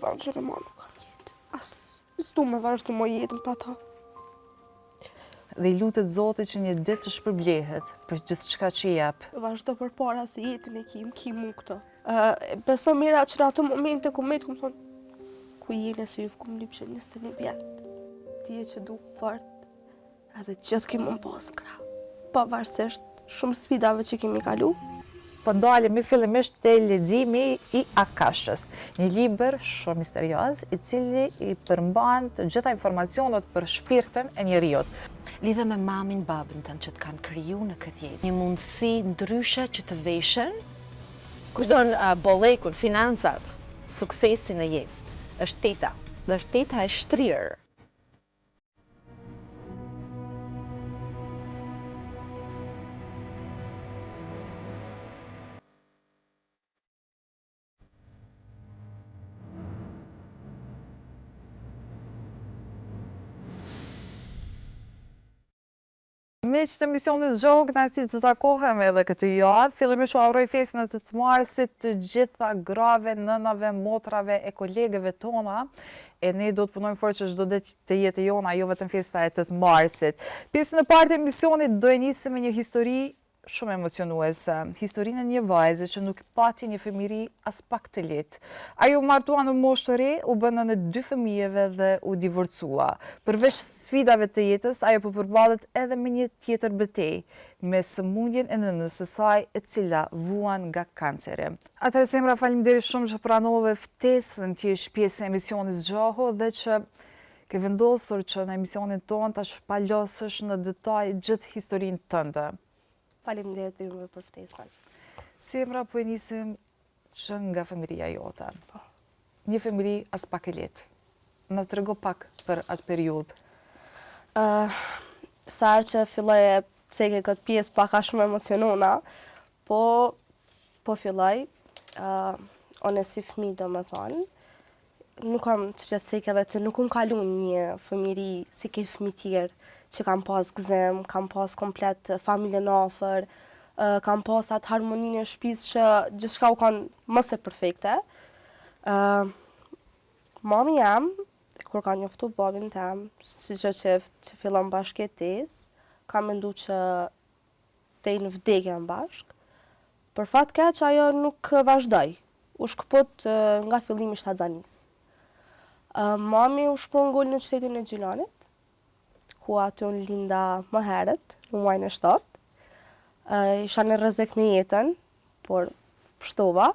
më thonë që ma nuk kam jetë. S'du me vazhdu më jetën pa ta. Dhe i lutet Zotit që një ditë të shpërblehet për gjithë çka që jep. Vazhdo për para se jetën e ki mu këto. Beso mira që në ato momente ku me të këmë thonë, ku jene se ju fëkum lypë që 21 vjetë. Ti e që du fort, edhe gjithë kemë më pas kra. Pavarësisht shumë sfidave që kemi kalu. Po ndalemi fillimisht te leximi i Akashës, një libër shumë misterios i cili i përmban të gjitha informacionet për shpirtin e njeriut. Lidhe me mamin, babën tënë që të kanë kriju në këtë jetë. Një mundësi ndryshe që të veshen. Kushton bollekun, financat, suksesin e jetë, është teta, dhe është teta e shtrirë. Miq të emisionit Zgjohu, kënaqësi të takohem edhe këtë javë. Fillimisht u uroj festën e 8 marsit të gjitha grave, nënave, motrave e kolegeve tona. E ne do të punojmë fort që çdo ditë të jetë jona, jo vetëm festa e 8 marsit. Pjesën e parë të emisionit do e nisim me një histori shumë emocionuese. Historinë e një vajze që nuk pati një fëmijëri as pak të lehtë. Ajo martua në moshë të re, u bën nënë 2 fëmijëve dhe u divorcua. Përveç sfidave të jetës, ajo po përballet edhe me një tjetër betejë, me sëmundjen e nënës së saj, e cila vuan nga kanceri. Atëherë Semra, faleminderit shumë që pranove ftesën që je pjesë e emisionit Zgjohu dhe që ke vendosur që në emisionin tonë ta shpalosësh në detaj gjithë historinë tënde. Faleminderit dhe juve për ftesën. Semra, po e nisim që nga fëmijëria jote. Një fëmijëri as pak e lehtë. Na trego pak për atë periudhë. Sa herë që filloj e ceke këtë pjesë paka shumë emocionona, po filloj, one si fëmijë do me thonë, nuk kam që ceke dhe të nuk më kalu një fëmijëri si këtë fëmijë tjerë, që kam pas gëzim, kam pas komplet familjen afër, kam pas atë harmoninë e shtëpisë që gjithçka u kanë më së perfekte. Mami jam, kur ka njoftu babin tem, si që fillon bashkëjetesë, kam mendu që te në vdekjen bashk. Për fat keq ajo nuk vazhdoi. U shkëput nga fillimi shtatzanisë. Mami u shpërngul në qytetin e Gjilanit, ku aty unë linda më herët, në muajin e 7. Isha në rrezik me jetën, por pështova.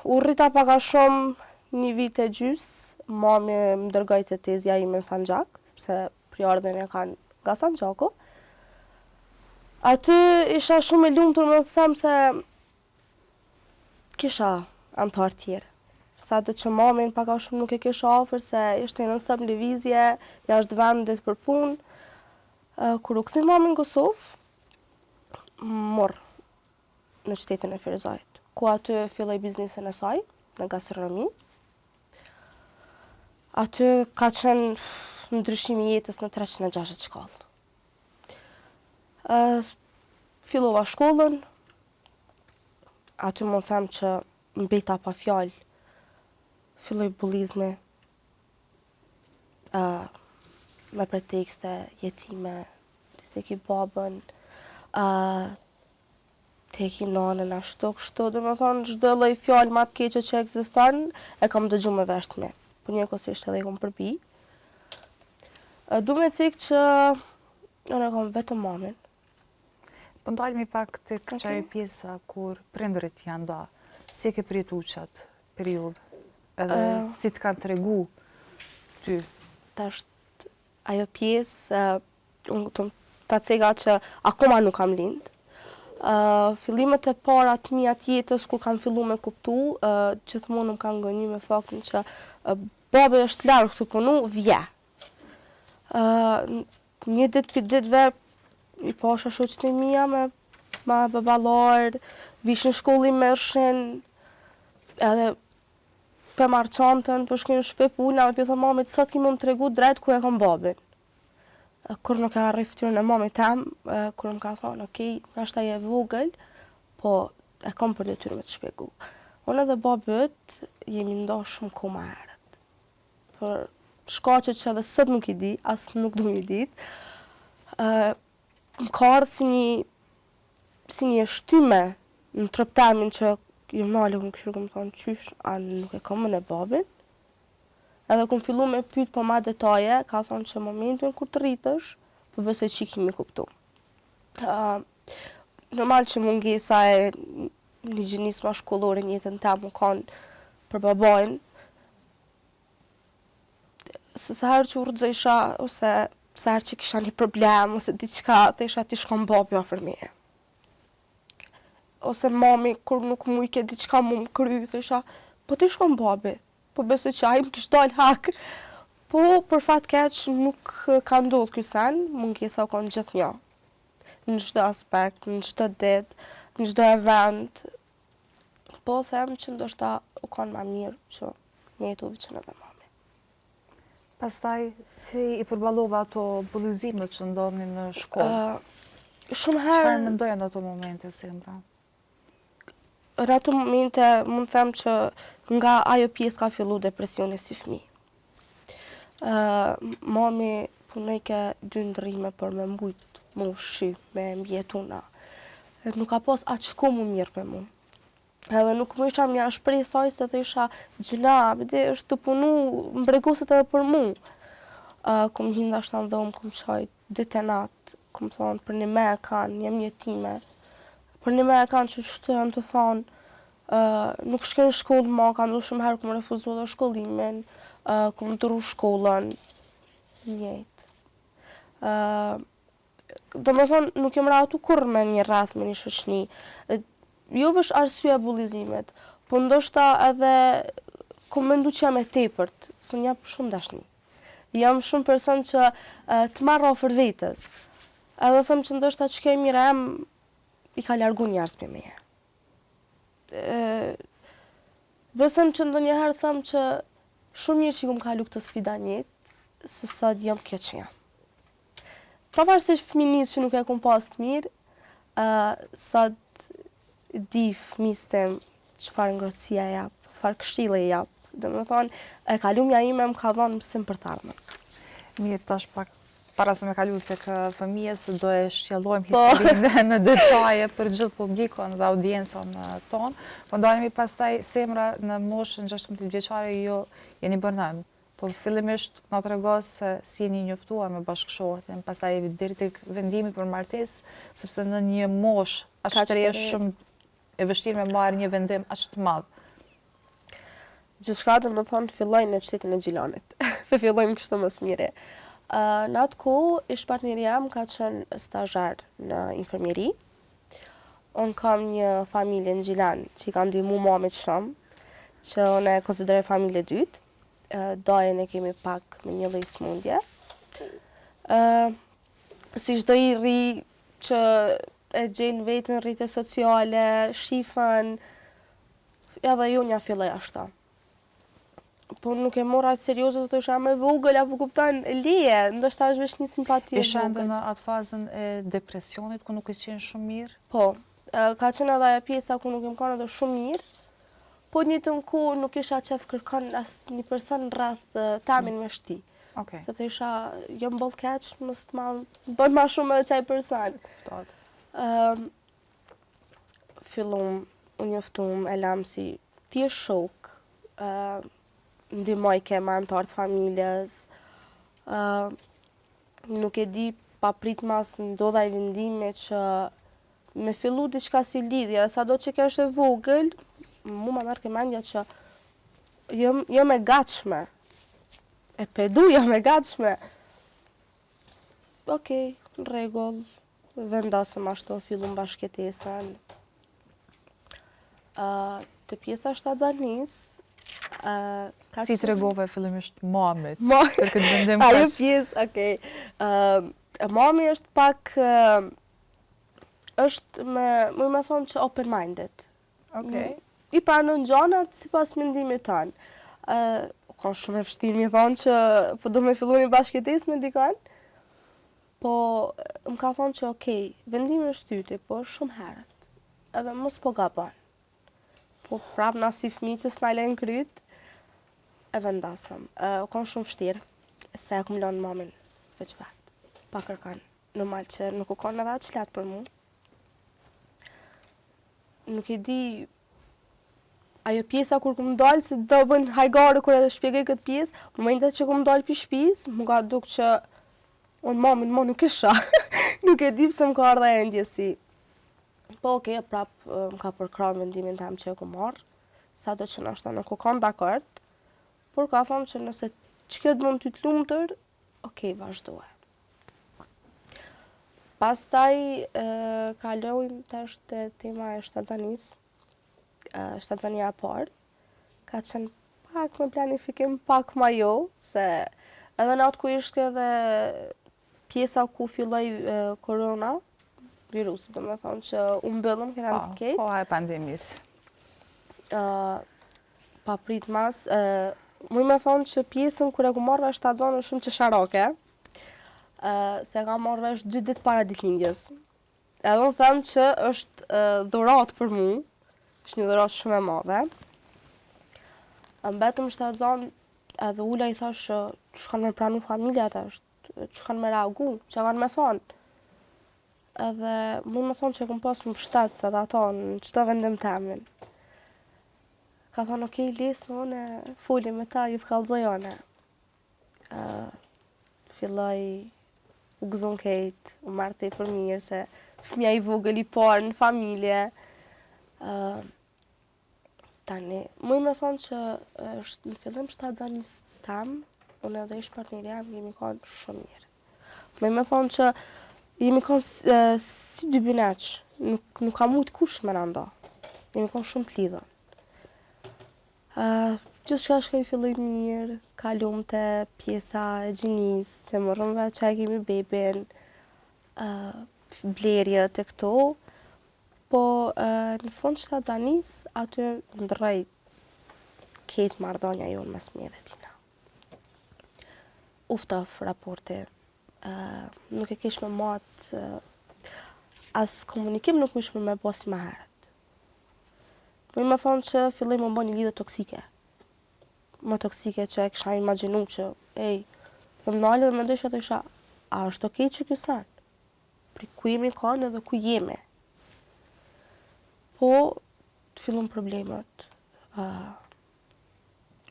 U rrita paka shumë një vit e gjys, mami më dërgoj të tezja ime në Sanxhak, sepse priardhjen e kanë nga Sanxhaku. Aty isha shumë e lumtur me të them se kisha antar tjerë. Sa të që mamin paka shumë nuk e kisha afër se ishte në stop lëvizje, jashtë vendit për punë. Kur u kthyi mami në Kosovë, morë në qytetin e Ferizajit, ku aty filloi biznesin e saj, në gastronomi. Aty ka qenë ndryshimi i jetës në 360 shkallë. Fillova shkollën, aty më them që mbeta pa fjalë. Filloj bullizmi, me pretekste jetime, se ki babën, te ki nanën ashtu kështu, do me thonë çdo lloj fjalë ma të keqe që ekziston, e kam dëgju me veshtme. Po njëkohësisht edhe i kom përpi. Du me cik që unë e kam vetëm mamin. Po ndalemi pak tek çaj pjesa kur prindërit janë da. Si e ke përjetu qatë periudhë? Edhe si të kanë tregu ty? Tash ajo pjesë, unë ta cega që akoma nuk kam lind. Fillimet e para të mia të jetës kur kam fillu me kuptu, gjithmonë më kanë gënjur me faktin që babi është larg këtu punu, vje. Një ditë për ditëve i pasha shoqën e mia me baballar, vishin shkolli mershin, edhe për marrë çantën, për shkojnë në shtëpi puna, dhe për thë mamit, sa ti më tregu drejt ku e kam babin. Kur nuk e harroj fytyrën e mamit tem, kur më ka thonë, okej, nashta je vogël, po e kam për detyrë me të shpjegu. Unë edhe babët jemi ndoshë shumë kohë më herët. Për shkaqe që edhe sot nuk i di, as nuk du mi ditë, më ka ardhë si një shtyme në truptemin që jë nalë këmë këshirë këmë thonë qysh, a nuk e kam në babin. Edhe këmë fillu me pyet po ma detaje, ka thonë që momentin kur të rritësh, po besoj që i kimi kuptu. Normal që mungesa e një gjenisë ma shkollore një jetën ta më kanë për babajnë, se herë që u rëdzësha, ose se herë që kisha një problem, ose diqka, të isha ti shkon babi afër meje. Ose mami, kur nuk mu i ke diqka mu më kry, të isha, po ti shkon babi, po besoj që ai më kishtë dal hak. Po, për fat keq, nuk ka ndodhë ky sen, mungesa u kanë gjithë një. Në çdo aspekt, në çdo ditë, në çdo event. Po them që ndoshta u kanë më mirë që me jetu veçën edhe mami. Pastaj, si i përballova ato bullizimet që ndodhin në shkollë? Shumë herë... Çfarë mendojnë në ato momente, Semra? Në ato momente mund them që nga ajo pjesë ka fillu depresioni si fëmijë. Mami punoj ke 2 ndrrime për me mbujt mu ushqy, me mbjetuna. Nuk ka pas aq shko mu mirë me mu. Edhe nuk më isha mja shprej saj se dhe isha gjuna, bide është të punu mbregoset edhe për mu. Kom hinda shtë në dhomë, kom qaj ditë e natë, kom thonë për një me e kanë, jem jetime. Për një me e kanë që shtu janë të thonë, nuk shkenë shkollë ma, ka ndu shumë herë kom refuzu dhe shkollimin, kom dëru shkollën, njëjtë. Do me thonë, nuk jem ratu kur me një rrath me një shoqni. Jo vesh arsye bullizimet, po ndoshta edhe kom mendu që jam e tepërt, se unë jam shumë dashni. Jam shumë person që të marrë ofër vetës. Edhe them që ndoshta që ke mira em i ka largu njerëz me meje. Besëm që ndonjëherë them që shumë mirë që kom kalu këtë sfida njëtë, se sot jam kjo që jam. Pavarësisht fëminisë që nuk e kom pas të mirë, sot di fëmisë tem çfarë ngrohtësia jap, çfarë këshille jap. Domethënë, e kalumja ime më ka dhënë mësim për të ardhmen. Mirë, tash pak para se me kalu tek fëmijës, do e shqellojmë historinë në detaje për gjithë publikun dhe audiencën tonë. Po ndalemi pastaj Semra në moshën 16 vjeçare jo jeni bërë nën. Po fillimisht na tregos se si jeni njoftuar me bashkëshorten, pastaj deri tek vendimi për martesë, sepse në një moshë ashtu shumë e vështirë me marrë një vendim aq të madh. Gjithçka do të thonë fillojnë në qytetin e Gjilanit. Fillojmë kështu më së miri. Në atë kohë, ish partneri jam ka qenë stazher në infermieri. Unë kam një familje në Gjilan që i ka ndihmu mamit shumë, që unë e konsideroj familje dytë. Dajen e kemi pak me një lloj smundje. Si çdo i ri që e gjenë vetën rrite sociale, shifën, edhe jo nja filloj ashta. Po nuk e mora serioze të isha me vogël, apo kupton, leje, ndoshta është veç një simpati e vogël. Isha në atë fazën e depresionit, ku nuk e qenë shumë mirë? Po, ka qenë edhe ajo pjesa ku nuk jem kanë edhe shumë mirë, po një të në kohë nuk isha qef kërkon as një person rreth temin me shti. Okay. Se të isha, jo më bëllë keq, mos të bën ma shumë edhe qaj person. Fillum, unë njoftum, e lam si ti e shok, ndihmoj ke me antarë të familjes, nuk e di pa prit mas ndodha i vendime që me fillu diçka si lidhja, sa do që kesh e vogël, mu ma merë këmendja që jam e gatshme, e pedu jam e gatshme. Okej, në rregull, vendasëm ashtu, fillum bashkëtesën. Të pjesa shtatzanis, si tregove fillimisht mamit për këtë vendim? Ajo pjesë, okej. Mami është pak, është me thonë që open-minded. Okej. I pranon gjanat si pas mendimit tanë. Ka shumë e vështirë mi thonë që po do me fillu një bashkëtesë me dikon, po më ka thonë që okej, vendimi është tyti, po është shumë herët, edhe mos po gabon. Po prap na si fëmijë që s'na lejnë kryt, e vendasëm. U kon shumë vështirë, se e kom lënë mamin veç vetë. Pa kërkan. Normal që nuk u kon edhe atë shlet për mu. Nuk e di, ajo pjesa kur kom dalë, se do bën hajgare kur e shpjegoj këtë pjesë, momentet që kom dalë për shtëpis, më ka duk që unë mamin më nuk isha. Nuk e di pse më ka ardha e ndjesi. Po okej, prap më ka përkrahur mendimin tim që e ku marr, sado që ndoshta nuk u kanë dakord, por ka thonë që nëse ç'ke të mund ty të lumtur, okej, vazhdoje. Pastaj kalojmë tash te tema e shtatzanisë. Shtatzania e parë ka qenë pak me planifikim, pak ma jo, se edhe në atë ku ishte edhe pjesa ku filloi korona, virusi, do me thonë që u mbyllëm, kena të ketë. Po, e pandemisë. Pa prit mas, muj me thonë që pjesën kur e ku marrë vesh shtatzanë është shumë qesharake, se ka marrë vesh 2 ditë para ditëlindjes. Edhe unë them që është dhuratë për mu, është një dhuratë shumë e madhe. Mbetëm shtatzanë edhe ula i thash që kanë me pranu familja të është, që kanë me reagu, që kanë me thonë. Edhe mu me thonë që kom pasë më shtatë se dhe ato në qëto vendim temin. Ka thonë, okej, lesë, one, foli me ta, ju fkallzoj one. Filloj, u gëzun kejt, u marrë për mirë, se fëmija i vogël i parë në familje. Tani, mu me thonë që në fillim shtatzanis tem, unë edhe ish partnerja, jemi kanë shumë mirë. Mu me thonë që jemi kanë si dy bineq, nuk ka mujt kush me nda. Jemi kanë shumë të lidhën. Gjithçka shkoj filloj mirë, kalum te pjesa e gjinis, që morëm veç që e kemi bebin, blerjet e këto, po në fund shtatzanis, aty ndrrej ketë marrëdhënia jonë mes me dhe tina. Uftof raporti, nuk e kish me matë, as komunikim nuk ishme me bo si ma herët. Më me thonë që filloj më bë një lidhje toksike. Më toksike që e kisha imagjinu që, dhe më nalë dhe me ndoj që të isha, a është okej që kësan? Pri ku jemi kanë edhe ku jemi? Po, të fillon problemet.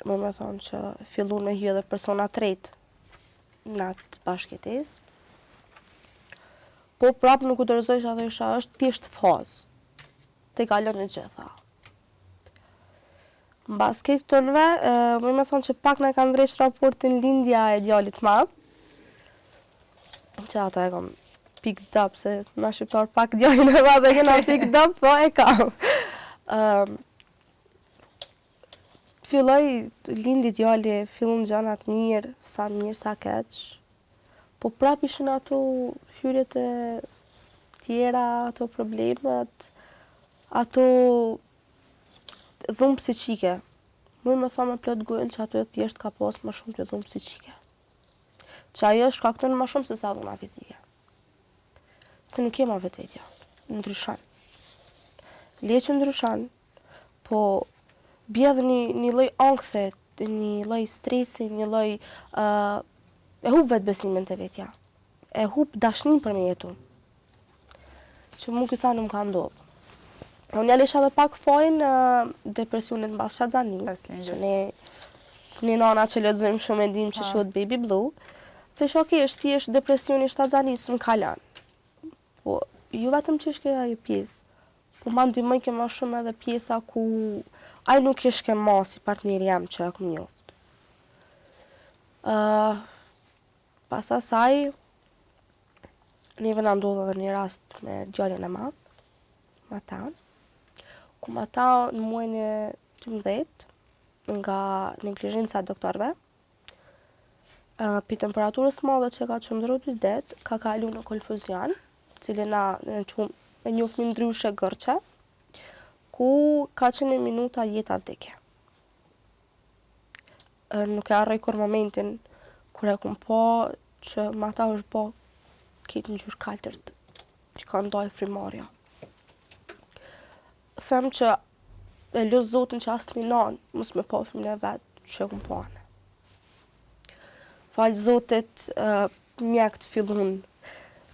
Më me thonë që fillon me hy edhe persona tretë në atë bashkëtes. Po prapë nuk u dorëzoj që atë isha është thjesht fazë. Te kalon e gjitha. Mbas këtënve, më me thonë që pak në kanë ndreq raportin lindja e djalit madh. Që ato e kam picked up, se na shqiptar pak djalin e madh e kena picked up, po e kam. Filloj lindi djali, fillon gjanat mirë sa keq. Po prap ishin ato hyrjet e tjera, ato problemet, ato dhumë psiqike. Muj me tha me plot gojën që ato e thjesht ka pas më shumë të dhumë psiqike. Që ajo shkakton më shumë se sa dhuma fizike. Se nuk jema vetvetja, ndryshan. Le që ndryshan, po bje dhe një lloj ankthi, një lloj stresi, një lloj e hub vetë besimin të vetja. E hub dashnin për me jetu. Që mu kësa nuk ka ndodhë. Unë jali isha dhe pak fajnë depresionin mbas shtatzanis, që ne nana që lexojmë shumë e dim që shohet baby blue, të isha okej, është thjesht depresioni shtatzanis më kalan. Po, ju vetëm që ishke ajo pjesë, po ma ndihmoj ke ma shumë edhe pjesa ku ai nuk ishke ma si partneri jam që e kom njoft. Pas asaj, neve na ndodh edhe një rast me djalin e madh, Matan, ku Matan në muajin e 12, nga neglizhenca e doktorëve, pi temperaturës të madhe që ka qëndruar 2 ditë, ka kalu në konfuzion, cilin na e njohmi ndryshe gërçe, ku ka qenë minuta jeta vdekje. Nuk e harroj kur momentin kur e kom pa që Mata është bë këtë në gjyrë kaltërt, që ka ndaj frimarja. Them që e lusë Zotin që asë një nanë mos me pa fëmijën e vetë, që kom pane. Falë Zotit, mjekët fillun,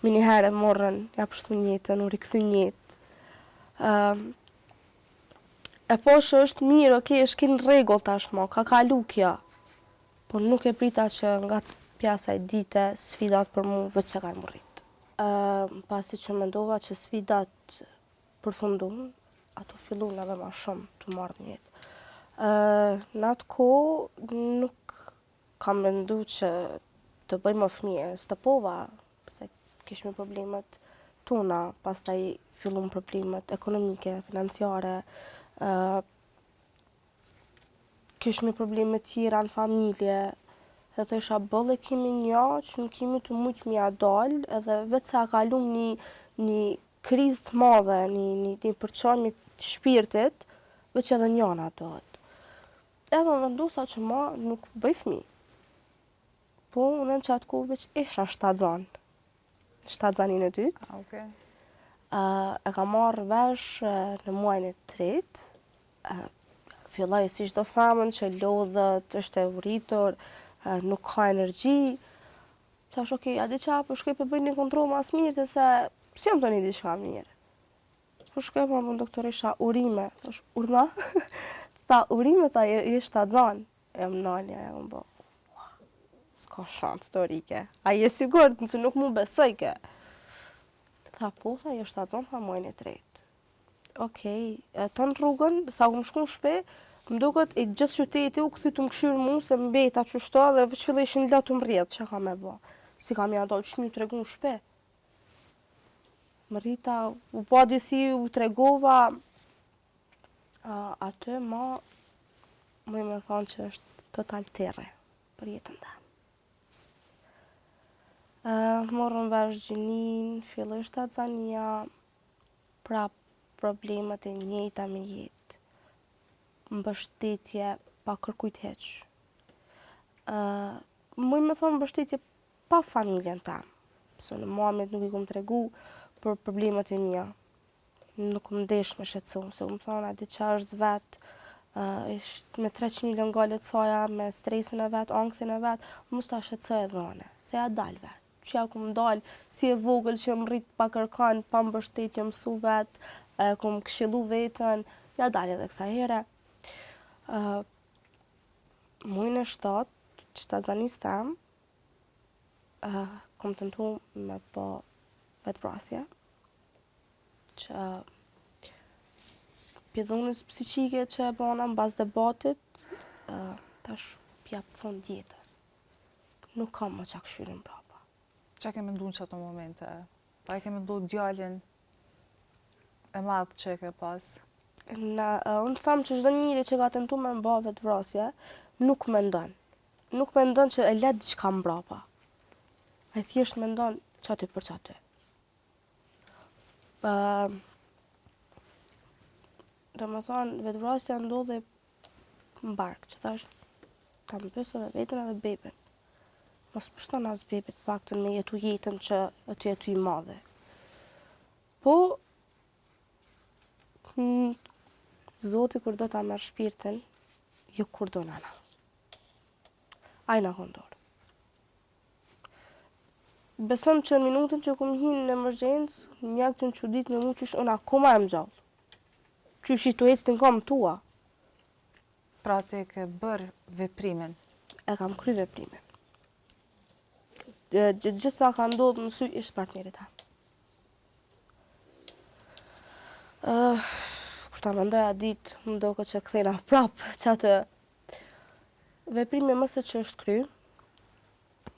me një herë morën, ja pështu jetën, u rikëthy jetë. E po që është mirë, është kinë regull tashmo, ka kalu kjo. Por nuk e prita që nga pjasa e dite, sfidat për mu veç se kanë më rritë. Pasi që mendova që sfidat përfundun, ato fillun edhe ma shumë të marrë një jetë. Në atë kohë nuk kam mendu që të bëj më fëmije, stopova, se kishme problemet tona, pastaj fillun problemet ekonomike, financiare, kishme problemet tjera në familje, dhe thësha bëllë e kemi një që nuk kemi të mujtë mja dalë, edhe vetë sa kalum një krizë të madhe, një përqarmit të shpirtit, veç edhe njëna dohet. Edhe vendosa që ma nuk bëj fëmi. Po, unë në qatë kohë veç isha shtatzanin e dytë. Okay. E ka marrë vesh në muajin e tretë. Filloj si çdo femën që lodhet, është e uritur, nuk ka energji. Thash, okay, a di qa, po shkoj për bëj një kontroll mas mirë, se si jam të një diçka mirë. Po shkoj për më doktoresha urime. Thash, urna? Tha, urime, tha, je shtatzan. E më nalja, e më bo. S'ka shansë historike. A je sigurt, nëse nuk mu besoj ke. Tha, po, tha, je shtatzan, tha, muajin e tretë. Okej, të në rrugën, sa ku më shku në shpe, më duket e gjithë qyteti u këthy të më këshyrë mu, se më beta që shto, dhe vëq fillë ishin la të më rrjedhë, që ka me bo. Si kam ja dalë, që mi u tregu në shpe. Më rrita, u pa disi u tregova, aty më me thonë që është total tere për jetën dhe. Morën vesh gjinin, filloj shtatzania, prap problemet e njëjta me jetë, mbështetje pa kërkujt heq. Muj me thonë mbështetje pa familjen tam, se në mamit nuk i kom tregu për problemet e mija. Nuk më desh me shqetësu, se më thonë, a di qa është vetë, me 300 milion galet soja, me stresin e vetë, ankthin e vetë, mos ta shqetësoj e dhone, se ja dal vetë. Që ja kom dal, si e vogël që më rrit pa kërkan, pa mbështetje, mësu vetë, kom këshillu vetën, ja dal edhe kësa here. Muajin e 7, shtatzanis tem, kom tentu me po vetvrasje, që pjedhunës psiqike që e bona në bazë debatit, tash pja fund jetës. Nuk kam më qa këshyrin brapa. Qa ke mendu në që ato momente? Pa e ke mendu djallin e madhë që e ke pas? Unë thamë që çdo njëri që ka tentu me mba vetvrasje, nuk mendon. Nuk mendon që e let diçka mbrapa. Ai thjesht mendon qaty për qaty. Domethënë, vetvrasja ndodhi në bark, që thash ta mbys edhe vetën edhe bebin. Mos më shton as bebit paktën me jetu jetën që aty jetu i madhe. Po, Zoti kur do ta merr shpirtin, jo kur do nana. Ai na kondor. Besëm që në minutën që kom hinë në emergjencë, mjekët në çudit me mu qysh unë akoma e më gjallë. Qysh i tu ecë të në kam tua. Pra te ke bërë veprimin? E kam kry veprimin. Gjitha ka ndodhë në sy ishtë partnerit ta. Kur ta mendoja ditë, më do këtë që kthena prapë që atë veprimi mëse që është kry,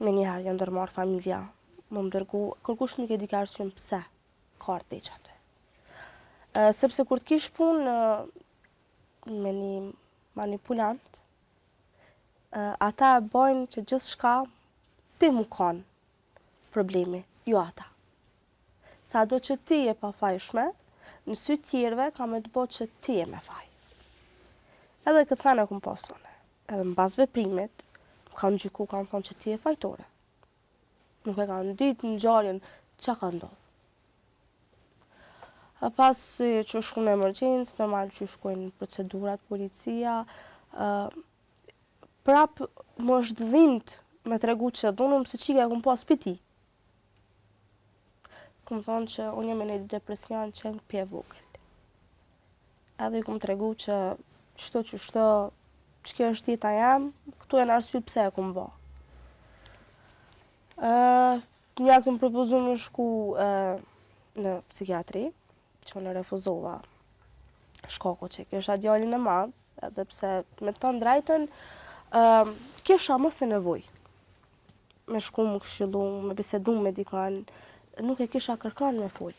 me njëherë janë ndërmarë familja, më dërgu, kërkush nuk e di ka arsyen pse ka ardhë që atë. Sepse kur t'kish punë me një manipulant, ata e bojnë që gjithë shka ti mu kanë problemi, jo ata. Sa do që ti e pa fajshme, në sy tjerve ka me të bo që ti e me faj. Edhe këtë sa në kom pasone. Edhe në bazë veprimit, më kanë gjyku, kanë thonë që ti e fajtore. Nuk e kanë ditë në gjarjen që ka ndodhë. Pas që shku në emergjencë, normal që shkojnë procedurat, policia, prap më është dhimt me tregu që dhunëm se qika e kum pas për ti. Kum thonë që unë jam në një depresion që në pje vogël. Edhe i kum tregu që qëto që kjo është jeta jam, këtu e në arsye pse e kum ba. Mja kem propozu më shku në psikiatri, që unë refuzova shkaku që kisha djalin e madh, edhe pse me të thënë drejtën, kisha mos e nevoj me shku më këshillu, me bisedu me dikon, nuk e kisha kërkan me fol.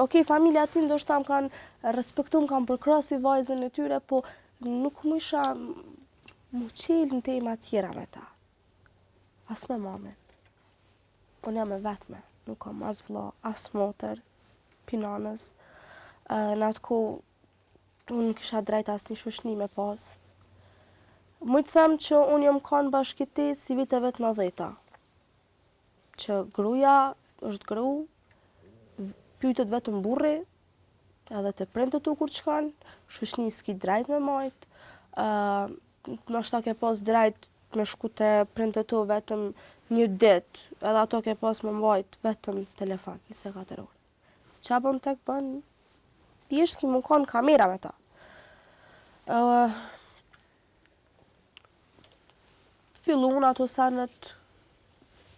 Okej, familja aty ndoshta më kanë respektu, më kanë përkrasi vajzën e tyre, po nuk më isha mu qelë në tema tjera me ta. As me mamin. Unë jam e vetme, nuk kam as vlla, as motër, pinanës. Në atë ku, unë nuk isha drejt as një shoshni me pas. Mu të them që unë jam kanë bashkëti si viteve të 90-ta. Që gruja është gru, pytet vetëm burri, edhe të prindët tu kur çkan, shoshni s'ki drejt me majt, ndoshta ke pas drejt me shku te prindët tu vetëm një ditë, edhe ato ke pas me mbajt vetëm telefon, 24 orë. Qa bën tek bën, thjesht ki mu kanë kamera me ta. Fillun ato sanët,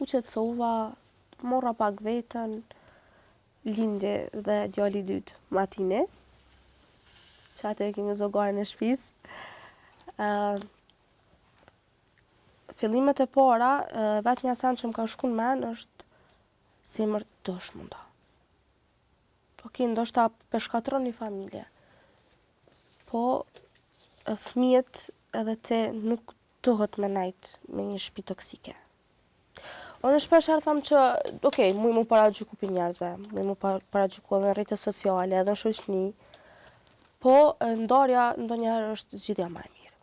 u qetësova, morra pak vetën, lindi dhe djali i dytë matine, që atë e kemi zogarën e shtëpis. Fillimet e para, vetë një sen që më ka shku në men është zemër dosh munda. Okej, ndoshta përshkatron një familje, po fëmijët edhe te nuk duhet me nejt me një shtëpi toksike. Unë shpesh herë tham që, okej, mu paragjyku për njerëzve, mu paragjyku edhe në rrjetet sociale, edhe në shoqni, po ndarja ndonjëherë është zgjidhja më e mirë.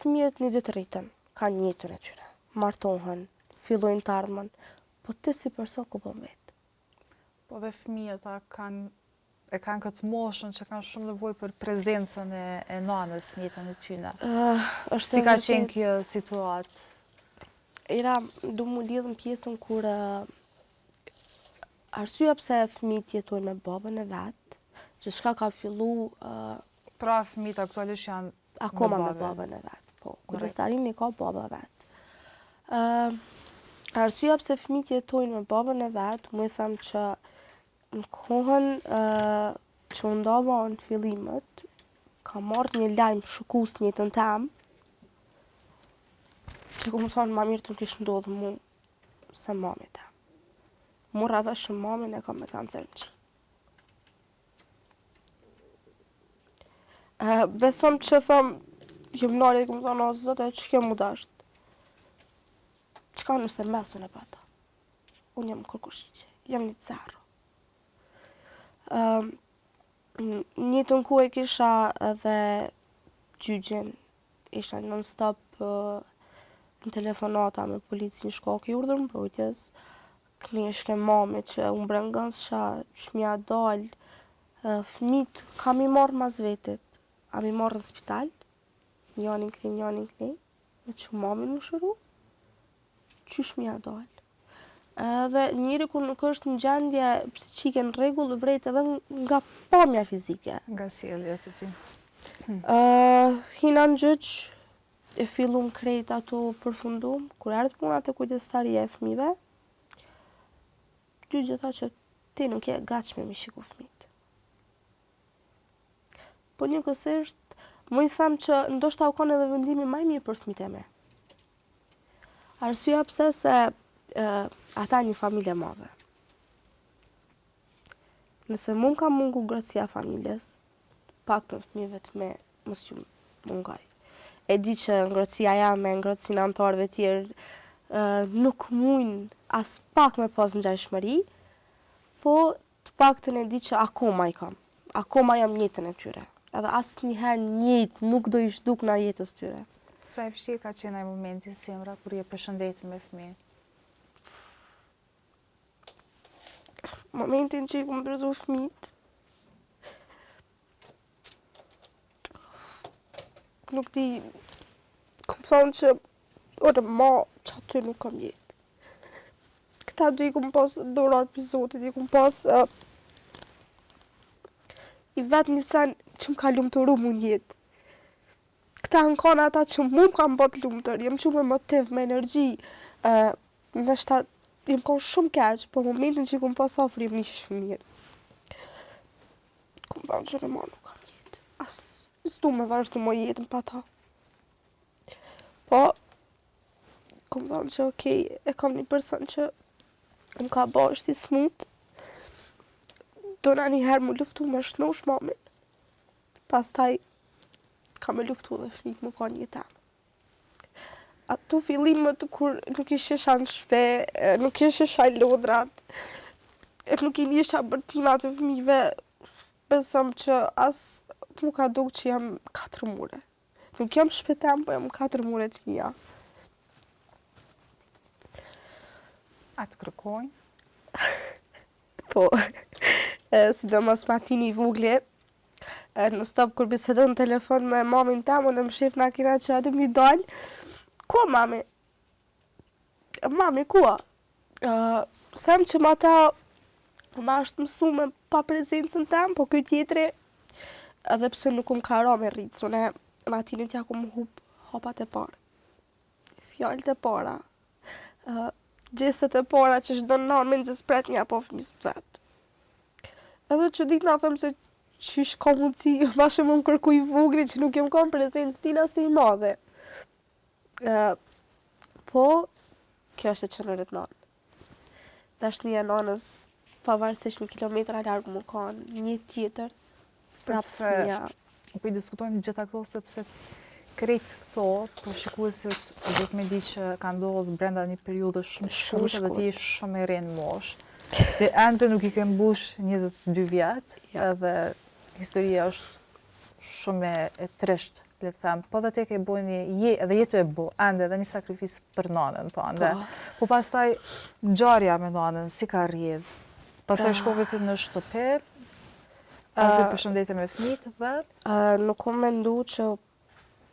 Fëmijët një ditë rriten, kanë jetën e tyre, martohen, fillojnë të ardhmen, po ti si person ku bën vetë. Po dhe fëmijët e kanë këtë moshën që kanë shumë nevojë për prezencën e nanës në jetën e tyre. Si ka qenë kjo situatë? Era, du mu lidhë në pjesën kur arsyeja pse fëmijët jetojnë me babën e vet, që shka ka fillu Pra fëmijët aktualisht janë akoma me babën e vet. Po, kujdestarin i ka baba vet. Arsyeja pse fëmijët jetojnë me babën e vet, mu i them që në kohën që u ndava në fillimet, ka marrë një lajm shokus në jetën tem, që ku më thonë ma mirë të më kishë ndodhë mu se mami tem. Mora vesh mamin e kam me kancer në qi. Besom që thëmë, jem nari dhe ku më thonë, o zëte, që kjo mu dasht? Qka nëse mesun e pata? Unë jam kërkushiqe, jam një cerro. Një të nku e kisha edhe gjyqin, isha non-stop në telefonata me policin shkaki urdhër mbrojtjes, kneshke mami që unë brengënsha, që mja dal, fëmit kam i marrë mas vetit, am i marrë në spital, njanin këni, me që mami më shëru, qysh mja dal. Dhe njëri ku nuk është në gjendje psiqike në rregull, vret edhe nga pamja fizike. Nga sjellja e tij. Hina në gjyq, e fillum krejt ato përfundum, kur erdhë puna të kujdestaria e fëmijëve, gjyqi tha që ti nuk je gatshme me shiku fëmijët. Po njëkohësisht, mu i them që ndoshta u kanë edhe vendimi më i mirë për fëmijët e me. Arsyeja pse se ata një familje madhe. Nëse mund ka mungu ngrohtësia familjes, pak të fëmijëve të me mos ju mungoj. E di që ngrohtësia jame, ngrohtësinë e anëtarëve tjerë nuk mujnë as pak me pas ngjajshmëri, po të paktën e di që akoma i kam. Akoma jam jetën e tyre. Edhe asnjëherë njëjtë nuk do i zhduk na jetës tyre. Sa e vështirë ka qenë ai momenti Semra kur je përshëndetur me fëmijë? Momentin që i kom bërzu fëmijët, nuk di, kom thonë që, ore ma, që aty nuk kam jetë. Këta dy i kom pas dhurat për Zotit, i kom pas i vetë një sen që më ka lumëturu mu njetë. Këta në kanë ata që mu më kam bot lumëtër, jem që me motiv, me energji, nështë jem kanë shumë keq, po momentin që i kom pas afër jem një shumë mirë. Kom thonë që në ma nuk kam jetë, s'du me vazhdu më jetën pa ta. Po, kom thonë që okej, e kam një person që më ka bashkë i smut, do në njëherë më luftu me shnosh mamin. Pastaj ka me luftu dhe fëmijët më ka një temë. Ato fillimet kur nuk ishe shanë shpe, nuk ishe shaj lodrat, nuk i njësha bërtimat të fëmijëve, besëm që mu ka duk që jam 4 mure. Nuk jam shpetem, po jam 4 mure të mija. A të kërkojnë? Po, sidomos me atini i vogli, në stop kur bisedon në telefon me mamin tem, unë më shef në kina që aty mi dalë, ku mami? Mami, ku? Them që ma ta ma është mësu me pa prezencën tem, po kjo tjetri, edhe pse nuk më ka ra me rritës, unë me atini tja ku më hapat e parë. Fjallët e para. Gjestet e para që shdo në namin që spret një apo fëmisë të vetë. Edhe që ditë nga thëmë se qysh ka mundësi, ma shumë më kërku i vogri që nuk jem kam prezencë tina si i madhe. Po, kjo është e qëllërit nanë. Dash një nanës pavarësisht me kilometra largë më kanë një tjetër. Sepse, po i diskutojmë gjitha këto sepse krejt këto, për shikuesit do të me di që ka ndodhur brenda një periudhe shumë shkurtë dhe ti je shumë e re në moshë. Ti ende nuk i ke mbush 22 vjet, edhe historia është shumë e trisht, le të them. Po dhe ti ke bënë edhe jetu e bë, ende edhe një sakrifisë për nanën tënde. Po pastaj ngjarja me nanën si ka rrjedh. Pastaj shkove ti në shtëpi, pasi përshëndetje me fëmijët dhe nuk kom mendu që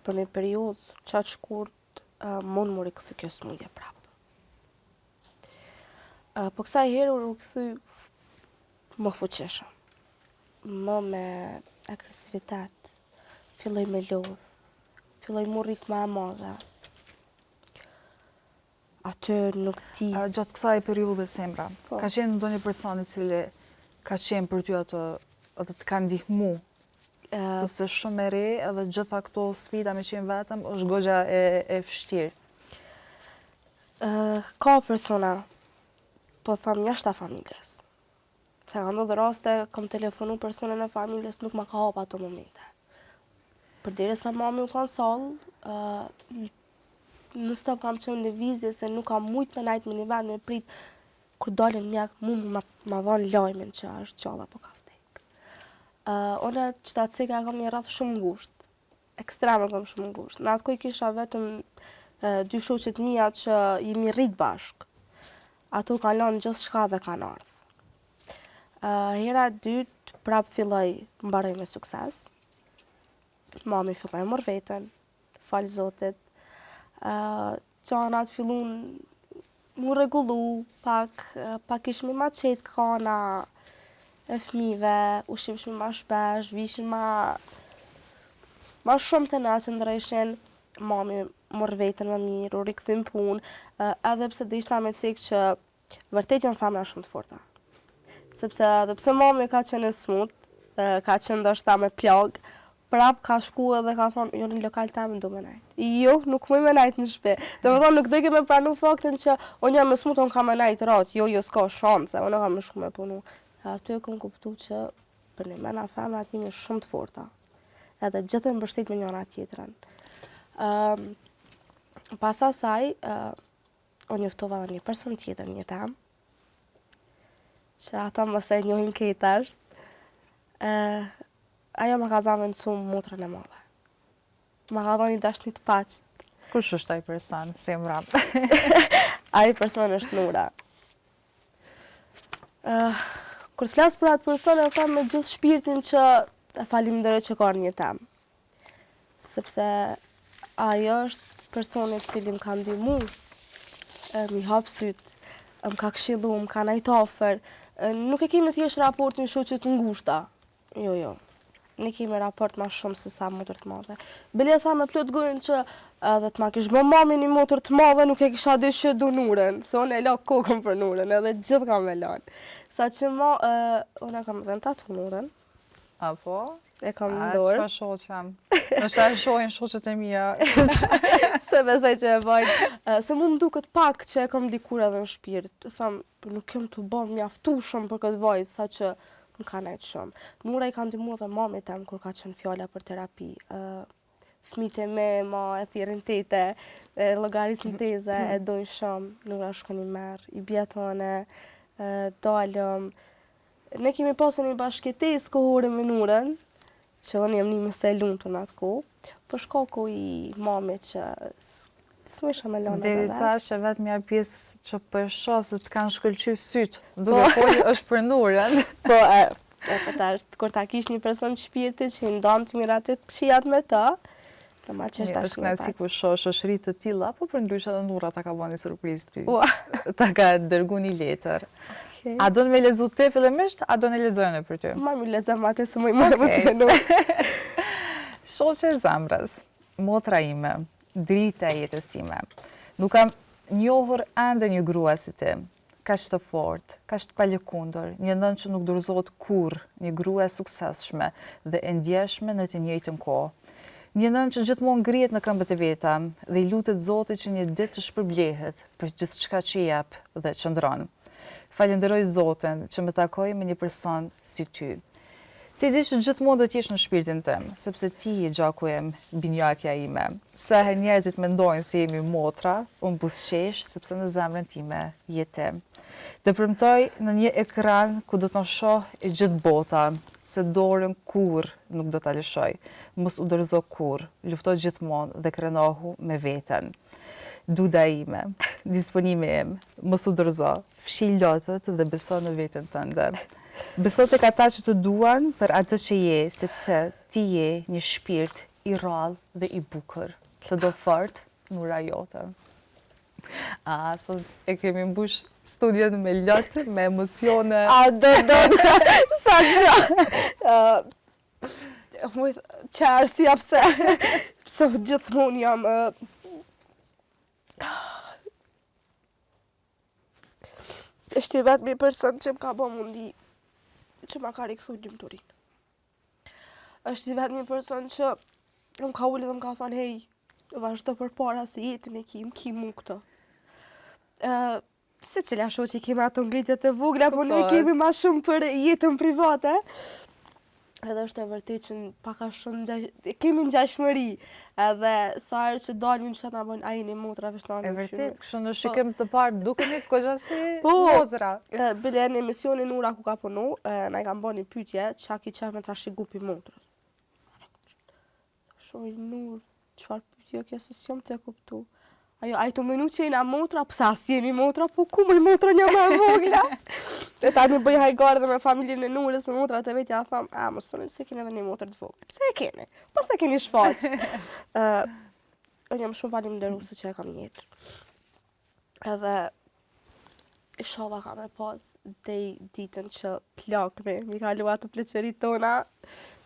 për një periudhë qatë shkurt mund më rikëthy kjo smundje prapë. Po kësaj herë u rikëthy më fuqishëm, më me agresivitet, filloj me lodhë, filloj mu rritë më e madhe. Aty nuk ti... Gjatë kësaj periudhe Semra, ka qenë ndonjë person i cili ka qenë për ty atë edhe të ka ndihmu, sepse shumë e re edhe gjitha këto sfida me qenë vetëm është goxha e vështirë. Ka persona, po tham jashtë familjes. Se ka ndodhur raste, kam telefonu personën e familjes, nuk ma ka hap ato momente. Përderisa mami u kanë sallë, në stop kam qenë në vizje se nuk kam mujt me najt me një vend me prit, kur dalin mjek, mu ma dhanë lajmin që është gjalla po ka. Unë që ta cika kam një rreth shumë ngusht, ekstreme kam shumë ngusht. Në atë koj kisha vetëm 2 shoqet mija që jemi rrit bashk. Ato kanë lanë gjithë shka dhe kanë ardhë. Hera dytë prap filloj mbaroj me sukses. Mami filloj mor veten, falë Zotit. Qanat fillun mu rregullu, pak ishmi ma qetë kana, e fëmijëve, ushqimshmi ma shpesh, vishin ma shumë të na që ndrejshin, mami mor veten më mirë, u rikthym punë, edhe pse dhe ishta me cik që vërtet janë femra shumë të forta. Sepse edhe pse mami ka qenë e smut, ka qenë ndoshta me plag, prap ka shku edhe ka thonë, jo në lokal temë du me najt. Jo, nuk muj me najt në shpe. Dhe me thonë, nuk dhe ke me pranu faktin që unë jam me smut, unë ka me najt rat, jo s'ka shanse, unë ka me shku me punu. Aty e kom kuptu që për një mena femrat jemi shumë të forta. Edhe gjithë e mbështet me njëra tjetrën. Pas asaj, unë njoftova dhe një person tjetër një temë, që ata mëse njohin këtë është. Ajo më ka zanë në cumë motrën e madhe. Më ka dhoni dashni të paqët. Kush është ai person, Semra? Ai person është Nura. Kur të flasë për atë person, e them me gjithë shpirtin që e falimderoj që ka një temë. sepse ajo është personi i cili më ka ndihmu, mi hap syt, më ka këshillu, më ka nejt afër. Nuk e kemi thjesht raportin shoqe të ngushta. Jo. Ne kemi raport ma shumë se sa motër të madhe. Bile tha me plot gojën që edhe të ma kish bë mami një motër të madhe, nuk e kisha dëshë du nurën, se unë e la kokën për nurën, edhe gjithë kam e lanë. Sa që unë e kam vend tatu nurën, Apo? e kam në A, dorë, çfarë shoqem? Nështë e shohin shoqet e mia. se besoj që e bajnë. Se mu më duket pak që e kam dikur edhe në shpirt. Tham, nuk kem të bëm mjaftueshëm për këtë vajzë, sa që më ka nejtë shumë. Nura i ka ndihmu dhe mamit tem kur ka qenë fjala për terapi. Fëmijët e me, ma e thirrin tete, e llogarisën teze, e dojnë shumë. Nura shkon i merr, i bjetone, dalëm. Ne kemi pasur një bashkëtesë kohore me Nurën, që unë jam një mëse lumtur në atë kohë, për shkaku i mamit që s'mesha me lanë Deri edhe tash e vetmja pjesë që po e shoh se të kanë shkëlqyer syt, duke folë është për Nurën. Po, kur ta kish një person të shpirtit që i ndan të mirat e të këqijat me ta, normal që është Është ashtu. kënaqësi kur shoh shoqëri të tilla, po për ndryshe edhe Nura ta ka bënë një surprizë ty. Ua. Ta ka dërguar një letër. A do në me lexu ti fillimisht, a do në lexojnë për ty? Ma mi lexojmë atë se më i marrë më të qenu. Shoqe e zemrës, motra ime, drita e jetës time. Nuk kam njohur ende një grua si ti, kaq të fortë, kaq të palëkundër, një nënë që nuk dorëzohet kurrë, një grua e suksesshme dhe e ndjeshme në të njëjtën kohë. Një nënë që gjithmonë ngrihet në këmbët e veta dhe i lutet Zotit që një ditë të shpërblehet për gjithçka që jep dhe qëndron. Falenderoj Zotin që më takoi me një person si ty. Ti di që gjithmonë do t'jesh në shpirtin tim, sepse ti je gjaku im, binjakja ime. Sa herë njerëzit mendojnë se jemi motra, unë buzëqesh sepse në zemrën time je ti. Të premtoj në një ekran ku do të na shoh e gjithë bota, se dorën kur nuk do ta lëshoj. Mos u dorëzo kur, lufto gjithmonë dhe krenohu me veten. Duda ime, disponimi im, mos u dorëzo, fshi lotët dhe beso në veten tënde. Beso tek ata që të duan për atë që je, sepse ti je një shpirt i rrallë dhe i bukur. Të do fort, Nura jote. Sot e kemi mbush studion me lot, me emocione. Sa që. Qarë si apse. Se gjithmonë jam... është i vetmi person që më ka bo mundi që ma ka rikthu gjymturinë. Është i vetmi person që më ka ullit dhe më ka thonë, hej, vazhdo për para se jetën e ki mu këto. Se cila shoqe kemi ato ngritjet e vogla, po ne kemi ma shumë për jetën private. Edhe është e vërtet që paka shumë kemi ngjashmëri. Edhe sa herë që dalim që na bën ai një motra vështani. E vërtet, kështu në shikim të parë dukemi goxhasi motra. Bile në emisionin Nura ku ka punu, na i kanë bën një pyetje, çka ki qef me trashëgu pi motrës. Shoj Nur, çfarë pyetje kjo se s'jam të kuptu. Ajo, ai të menu që jena motra, pësa s'jeni motra, po ku më motra një më vogla? E ta një bëj hajgarë dhe me familjen e Nurës, me motrat e vetja, tham, mos të se keni edhe një motër të vogla. Se e keni, pas e keni shfaq. Unë jam shumë faleminderuese që e kam jetë. Edhe, inshallah kam e pas dej ditën që plakme, mi kalu atë pleqerit tona,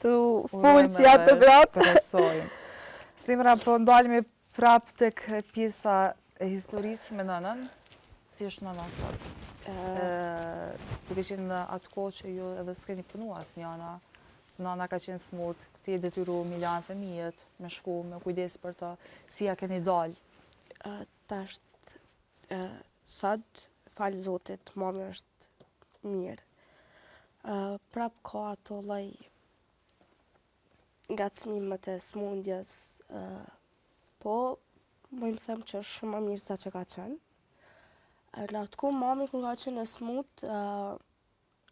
të folë si atë gratë. Presojmë. Simra, po ndalemi prap tek pjesa e historisë me nënën, si është nëna sot? Duke qenë në atë kohë që ju edhe s'keni punu asnjëna, se nëna ka qenë smut, ti e detyru me lanë fëmijët, me shku, me kujdes për të, si ja keni dalë? Sot, falë Zotit, mami është mirë. Prap ka ato lloj ngacmimet e smundjes, po, më im them që është shumë më mirë sa që ka qenë. Në atë ku mami kur ka qenë e smut,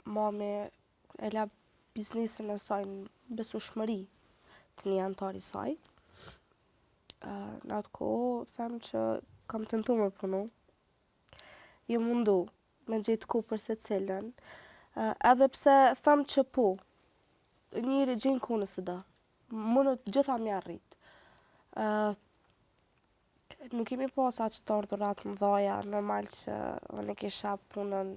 mami e la biznesin e saj në besueshmëri të një antari saj. Në atë ku them që kam tentu me punu. Jo mundu me gjetë ku për se cilën. Edhe pse them që po, njëri gjenë ku nëse do. Mënët gjitha mi arrit. Nuk kemi pas aq të ardhurat më dhaja, normal që unë kisha punën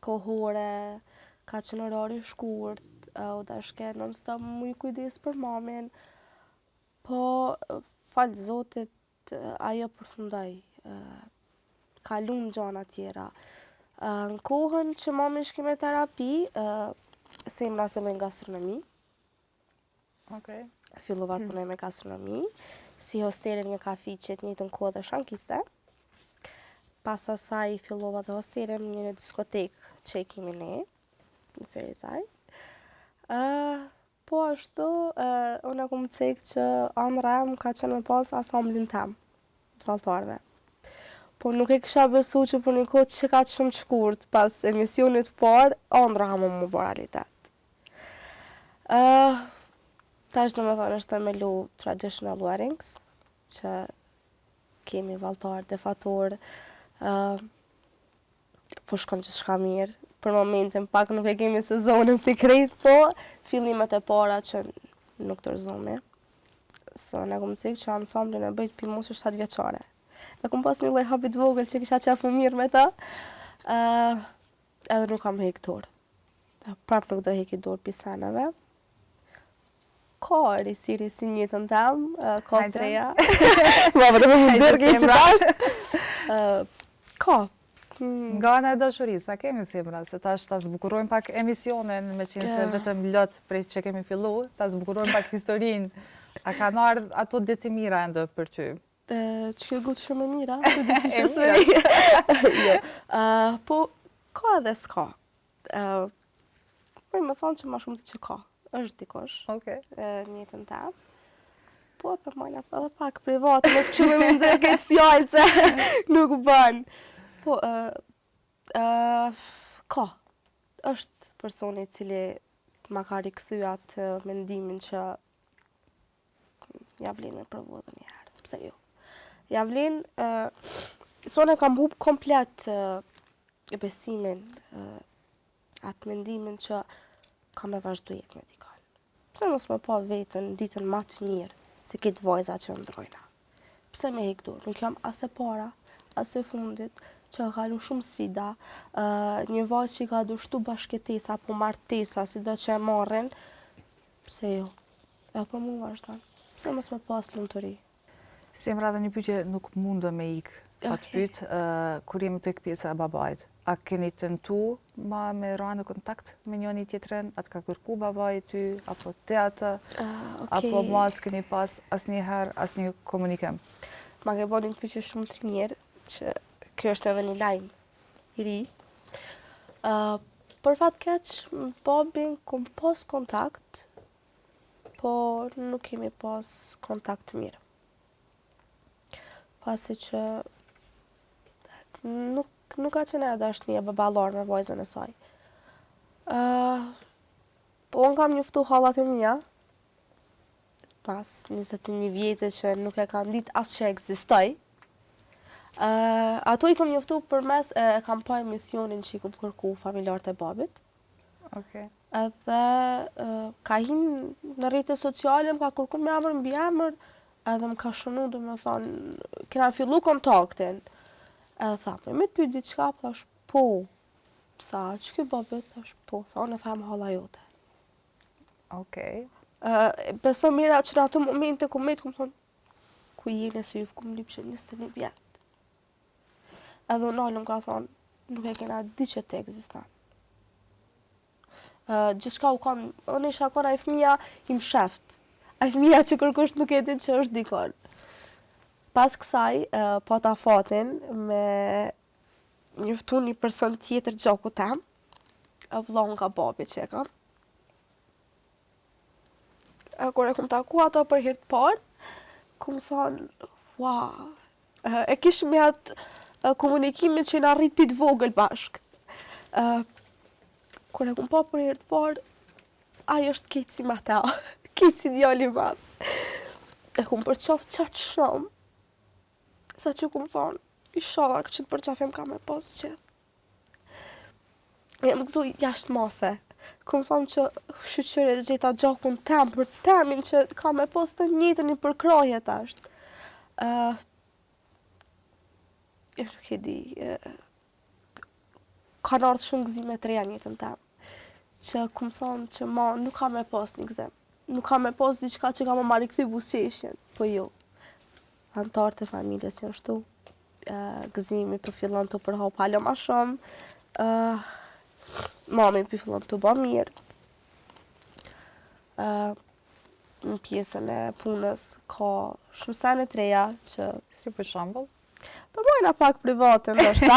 kohore, ka qenë orari shkurt, u dashke non-stop mu i kujdes për mamin, po falë Zotit ajo përfundoi, kalun gjana tjera. Në kohën që mami shki me terapi, Semra filloi gastronomi, Okej. fillova të punoj me gastronomi, si hostele një kafiqe të njëjtën kohë dhe shankiste. Pas asaj fillova të hostele në një diskotekë që e kemi ne, në Ferizaj. Po ashtu, unë e kom cekë që ëndra em ka qenë me pas asamblin tem, të vallëtarëve. Po nuk e kisha besu që për një kohë që ka shumë të shkurt, pas emisionit parë, ëndra ha më bë realitet. Tash do me thonë është me lu traditional weddings, që kemi vallëtar, defator, po shkon që shka mirë. Për momentin pak nuk e kemi sezonin sekret, po fillimet e para që nuk dorëzome. So, ne kom cikë që ansamblin e bëjt pi moshës 7 vjeçare. E kom pas një lloj hapi të vogël që kisha qefu mirë me ta, edhe nuk kam hek dorë. Prap nuk do heki dorë pi seneve. Ka risi njëtën tem, ka Hajde. treja. Ma vërë më nxerë ke që tashtë. Ka. Nga ana e dashurisë, a kemi Semra, se tash ta zbukurojmë pak emisionin, me qenë se vetëm lot prej që kemi fillu, ta zbukurojmë pak historinë. A kanë ardhur ato ditë mira ende për ty? Që kjo gutë shumë e mira, të di që E shësëri. Jo. Po, ka edhe s'ka. Po, me thonë që ma shumë të që ka. Është dikosh, Okej. njëtën tem. Po, për majna edhe pak privat, mos këshu me nxerë këtë fjallë, se nuk bën. Po, ka. Është personi cili ma ka rikëthy atë mendimin që ja vlen me provu edhe një herë. Pse jo? Ja vlen, sone kam hub komplet besimin, atë mendimin që kam me vazhdu jetë me dikon. Pse mos me pa vetën ditën ma të mirë se këtë vajza që ndrojna? Pse me hek dorë? Nuk jam as e para, as e fundit, që ka kalu shumë sfida, një vajzë që i ka dushtu bashkëtesa apo martesa, si do që e marrin, pse jo? E për mu vazhdan. Pse mos me pas lumëtëri? Semra, dhe një pyetje nuk mundë me ikë pa të Okej. pyet, kur jemi tek pjesa e babait. A keni tentu ma me ra në kontakt me njëri tjetrin? A të ka kërku babai ty, apo te atë? Apo mas keni pas asnjëherë asnjë komunikim? Ma ke bo një pyetje shumë të mirë, që kjo është edhe një lajm i ri. Për fat keq, me babin kom pas kontakt, po nuk kemi pas kontakt të mirë. Pasi që nuk ka qenë e dashnia baballar me vajzën e saj. Po unë kam njoftu hallat e mia, pas 21 vjetë që nuk e kam ditë as që ekzistoj. Ato i kam njoftu përmes e kam pa emisionin që i kam kërku familjarët e babit. Okej. Edhe ka hin në rrjetet sociale, më ka kërku me emër mbi emër, edhe më ka shënu, do me thonë, kena fillu kontaktin. Edhe tha, me të pyet diçka, thash, po. Tha, që kjo babet? Thash, po. Tha, unë e them halla jote. Okej. Beso mira që në ato momente ku me të këmë thonë, ku jene se ju fëkum lip që 21 vjetë. Edhe unë alëm ka thonë, nuk e kena di që te ekzistan. Gjithçka u kanë, unë isha kanë ai fëmija im sheft. Ai fëmija që kërkush nuk e din që është dikon. Pas kësaj, pata fatin me njoftu një person tjetër gjaku tem, vllahun nga babi që e kam. Kur e kom taku ato për herë të parë, kom thonë, wow, e kishim me atë komunikimin që na rrit pi të vogël bashk. Kur e kom pa për herë të parë, ai është keq si Mateo, keq si djali i madh. E kom përqaf qatë shumë, sa që kom thonë, inshallah që të përqafim ka me pas qëtë. E më gëzu jashtë mase. Kom thonë që shqyqyre gjeta gjakun tem për temin që ka me pas të njëjtën i përkraje tash. Nuk e di, kanë ardhur shumë gëzime të reja në jetën tem. Që kom thonë që ma nuk ka me pas një gëzim. Nuk ka me pas diçka që ka më marrë këthi buzëqeshjen, po jo. Antarët e familjes janë shtu. Gëzimi për fillon të përhap hala ma shumë. Mami për fillon të ba mirë. Në pjesën e punës ka shumë sene të reja që... Si për shembull? Po mojna pak private, ndoshta.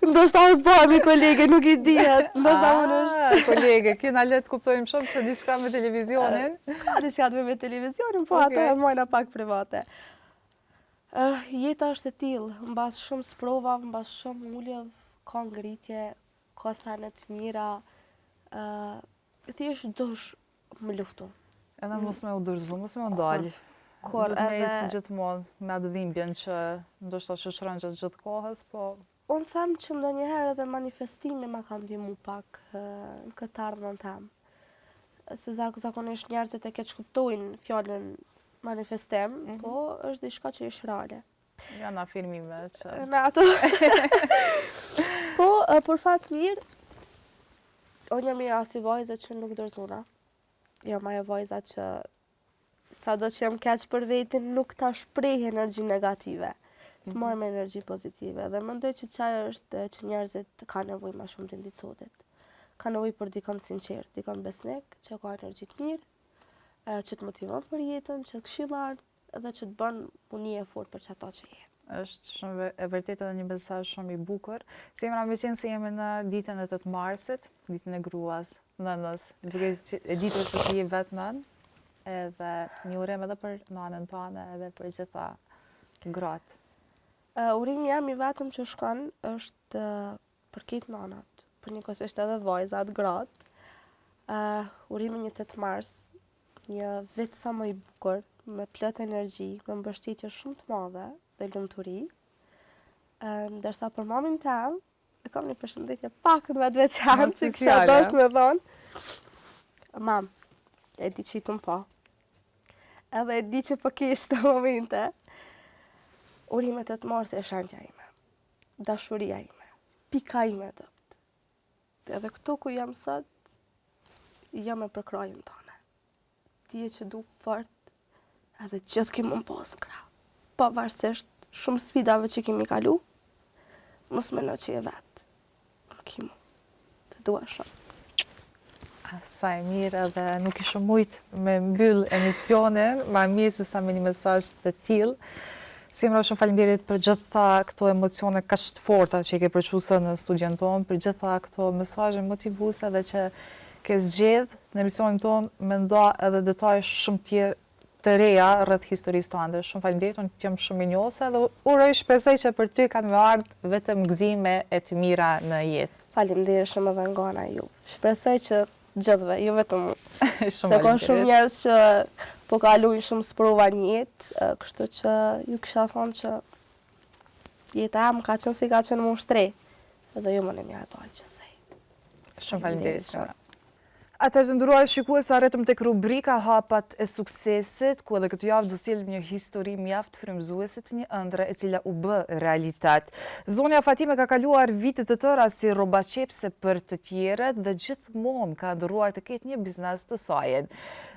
Ndoshta me bëmi kolege, nuk i dihet. Ndoshta më nështë... Kolege, kena letë kuptojmë shumë që diçka me televizionin. Ka diçka të me televizionin, po ato e mojna pak private. Jeta është e tillë, mbas shumë sprova, mbas shumë ulljev, ka ngritje, ka sene të mira. Thjesht dush më luftu. Edhe mos me u dorëzu, mos me u ndalë. Kur Me edhe... si gjithmonë me atë dhimbjen që ndoshta shoqëron gjatë gjithë kohës, po... Unë them që ndonjëherë edhe manifestimi ma ka ndihmu pak në këtë ardhmën tem. Se zakonisht njerëzit e keq kuptojnë fjalën manifestim, po është diçka që është reale. Janë afirmime që... Në ato. Po, për fat mirë, unë jam një asi vajza që nuk dorëzuna. Jam ajo vajza që sa do që jam keq për vetin, nuk ta shpreh energji negative. Të marrë me energji pozitive. Dhe mendoj që qaj është që njerëzit ka nevoj ma shumë të ndicodit. Ka nevoj për dikon sinqert, dikon besnik, që ka energji të mirë, që të motivon për jetën, që këshillar, edhe që të bën puni e fort për çato që je. Është shumë e vërtetë edhe një mesazh shumë i bukur. Semra me qenë se jemi në ditën e 8 marsit, ditën e gruas, nënës, duke e ditur se ti je vetë nën, edhe një urim edhe për nanën tane edhe për gjitha gratë. Urimi jam i vetëm që shkon është për këtë nanat, për njëkohësisht edhe vajzat, gratë. Urimi një 8 mars, një vit sa më i bukur, me plot energji, me mbështetje shumë të madhe dhe lumturi. Ndërsa për mamin tem, e kam një përshëndetje pak në vetë veçanë, si kësha dosh me thonë. Mam, e di që i të më pa. Edhe e di që po kishtë të momente. Urimet 8 mars e shendja ime, dashuria ime, pika ime dëpt. Edhe këtu ku jam sot, jam e për krajën tane. Ti e që du fort, edhe gjithë kemi më posë krah. Pavarësisht shumë sfidave që kemi kalu, mos mendo që e vetë. Më kimu, të dua shumë. Sa e mirë edhe nuk ishë mujtë me mbyll emisionin, ma mirë se sa me një mesazh të tillë. Semra, shumë faleminderit për gjitha këto emocione kaq të forta që i ke përçuar në studion tonë, për gjitha këto mesazhe motivuese dhe që ke zgjedh në emisionin tonë me nda edhe detaje shumë tjerë të reja rreth historisë tënde. Shumë faleminderit, unë jam shumë injose dhe uroj shpresoj që për ty kanë me ardhur vetëm gëzime e të mira në jetë. Faleminderit shumë edhe nga ana ju. Shpresoj që gjithëve, jo vetëm mu. Shumë Se ka shumë njerëz që po kalojnë shumë sprova në jetë, kështu që ju kisha thonë që jeta jam ka qenë si ka qenë më ushtrej, edhe ju më në mja dalë që thej. Shumë faleminderit shumë. Atëherë të nderuar shikues, arritëm tek rubrika Hapat e suksesit, ku edhe këtë javë do sjellim një histori mjaft frymëzuese të një ëndre e cila u bë realitet. Zonja Fatime ka kaluar vite të tëra si rrobaçepse për të tjerët dhe gjithmonë ka ndërruar të ketë një biznes të saj.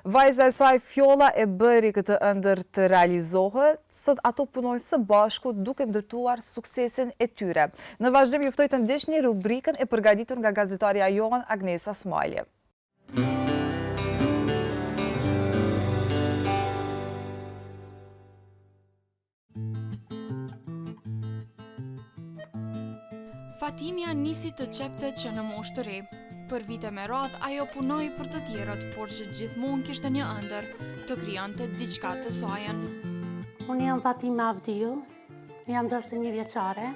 Vajza e saj Fjolla e bëri këtë ëndër të realizohet, sot ato punojnë së bashku duke ndërtuar suksesin e tyre. Në vazhdim ju ftoj të ndiqni rubrikën e përgatitur nga gazetarja jon Agnesa Smajlje. Fatimia nisi të qepte që në moshë të re. Për vite me radh, ajo punoi për të tjerët, por që gjithmonë kishte një ëndër, të krijonte diçka të sajën. Unë jam Fatima Avdiu, jam 21 vjeçare.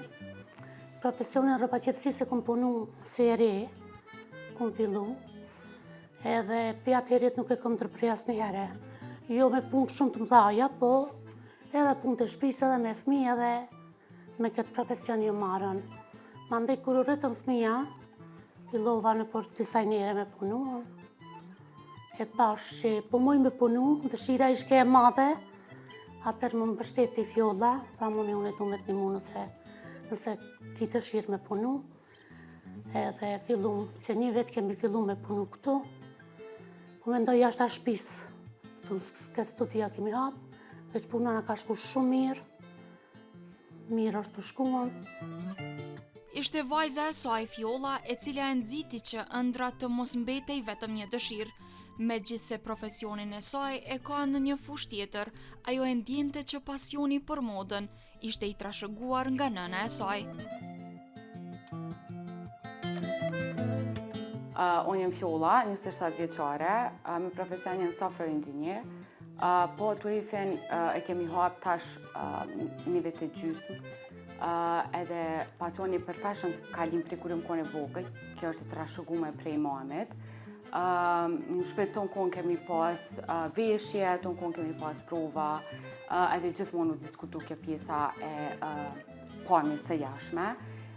Profesionin rrobaçepësisë kam punu si e re, kam fillu. Edhe për atëherët nuk e kam ndërprer asnjëherë. Jo me punë shumë të mëdha, po edhe punë të shtëpisë edhe me fëmijë edhe me këtë profesion ju marrën. Mandej kur u rritën fëmija, fillova në për dizajnere me punu. E pash që po moj me punu, dëshira ishke e madhe, atër më mbështeti Fjolla, tha unë du me të një mu nëse ti dëshirë me punu. Edhe fillum, që një vetë kemi fillu me punu këtu, po mendoj jashtë a shpisë. Këtë studia kemi hapë, veç puna në ka shku shumë mirë është të shkuan. Ishte vajza e saj Fjolla e cila e nxiti që ëndra të mos mbetej vetëm një dëshirë. Megjithse profesionin e saj e ka në një fushë tjetër, ajo e ndjente që pasioni për modën ishte i trashëguar nga nëna e saj. Unë jem Fjolla, 27 vjeçare, me profesionin software engineer, po TUEF-in e kemi hap tash një vit e gjysmë, edhe pasioni për fashion ka lim prej kur jam kon e vogël, kjo është e trashëguar prej mamit. Në shpet tonë kon kemi pas veshje, tonë kon kemi pas prova, edhe gjithmonë u diskutu kjo pjesa e pamjes së jashtme.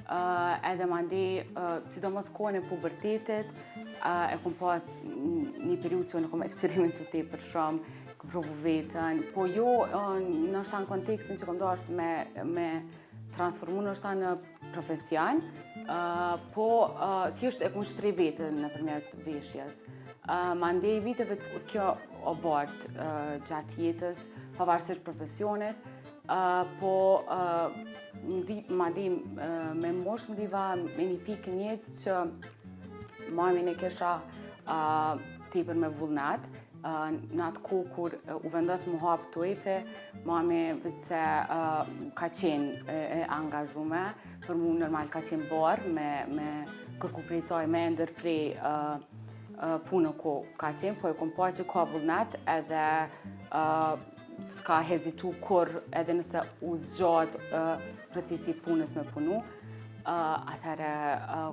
Edhe mandej, sidomos kohën e pubertetit, e kom pas një periudhë që unë kom eksperimentu tepër shumë, kom provu vetën, po jo nështë në kontekstin që kom dashur me transformu nështë në profesion, po thjesht e kom shprej vetën nëpërmjet veshjes. Mandej viteve kjo o bart gjatë jetës, pavarësisht profesionit, po mandej me mosh më riva me një pikë njëtë që mamin e kesha tepër me vullnet. Në atë kohë kur u vendos mu hapë TUEF-i, mami vëtse ka qenë e angazhume, për mu normal ka qenë barë me kërku prej saj me ndër prej punë ku ka qenë, po e kom pa që ka vullnet edhe s'ka hezitu kur edhe nëse u zgjat procesi punës me punu, atëherë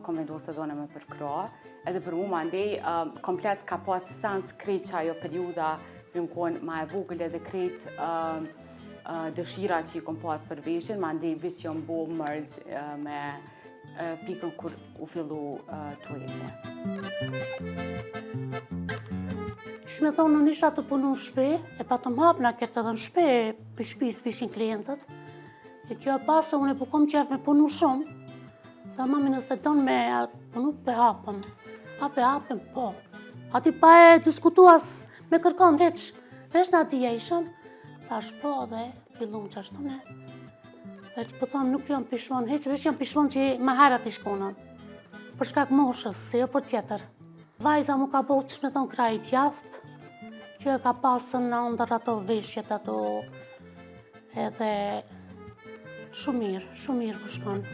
kom vendosur të dona me përkra. Edhe për mu mandej komplet ka pas sens krejt që ajo periuda për më konë ma e vogël edhe krejt dëshira që i kom pas për veshjen, mandej vis jom bo mërgj me pikën kur u fillu TUEF-i. Shme thonë në isha të punu në shpe, e pa të më hapë në këtë edhe në shpe, për shpisë vishin klientët. E kjo e pasë, unë e po kom qef me punu shumë. Tha mami nëse donë me punu për hapëm. A për hapëm, po. Ati pa e diskutuas me kërkon, veç në atia ishëm. Thash po dhe fillum që ashtu ne. Veç po thonë nuk jam pishmon, veç jam pishmon që më herët i shkonën. Për shkak moshës, se jo për tjetër. Vajza mu ka bo që me thonë krajt jaftë. Kjo e ka pasën në ndër ato veshjet ato edhe shumë mirë për shkonë.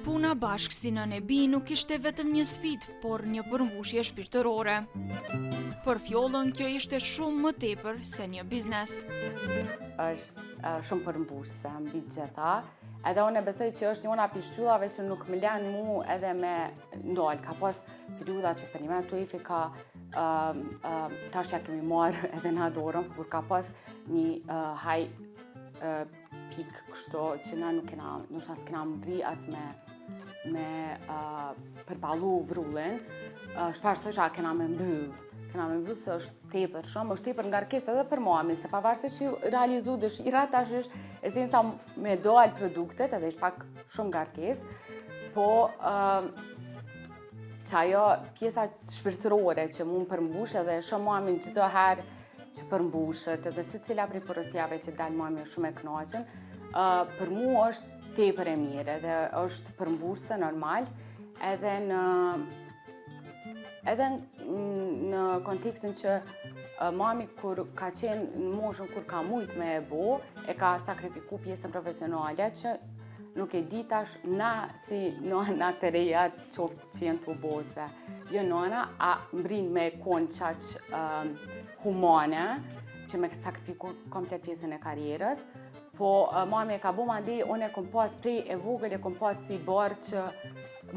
Puna bashkë si nën e bi nuk ishte vetëm një sfidë, por një përmbushje shpirtërore. Për Fjollën kjo ishte shumë më tepër se një biznes. Është shumë përmbushse mbi gjitha. Edhe unë e besoj që është njëna pi shtyllave që nuk më lën mu edhe me ndalë. Ka pas periuda që për një me TUEF-i ka tash ja kemi marrë edhe në dorën, kur ka pas një haj pikë kështu që na nuk kena, nështë s'kena mbri as me përballu vrullin, shpesh thësha kena me mbyll se është tepër shumë, është tepër ngarkesë edhe për mami, se pavarësisht që realizu dëshira, tash është esenca me dalë produktet, edhe është pak shumë ngarkesë, po që ajo pjesa shpirtërore që mu më përmbush edhe shumë mamin çdo herë që përmbushet, edhe si cila prej porosjave që dalë mami është shumë e kënaqur, për mu është tepër e mirë, edhe është përmbushse normal, edhe në kontekstin që mami kur ka qenë në moshën kur ka mujt me e bo, e ka sakrifiku pjesën profesionale që nuk e di tash na si nona të reja qoftë që jenë të bose. Jo nona, a mbrin me konë qaq humane, që me sakrifiku komplet pjesën e karierës, po mami e ka bo mandej, unë e kom pas prej e vogël, e kom pas si barë që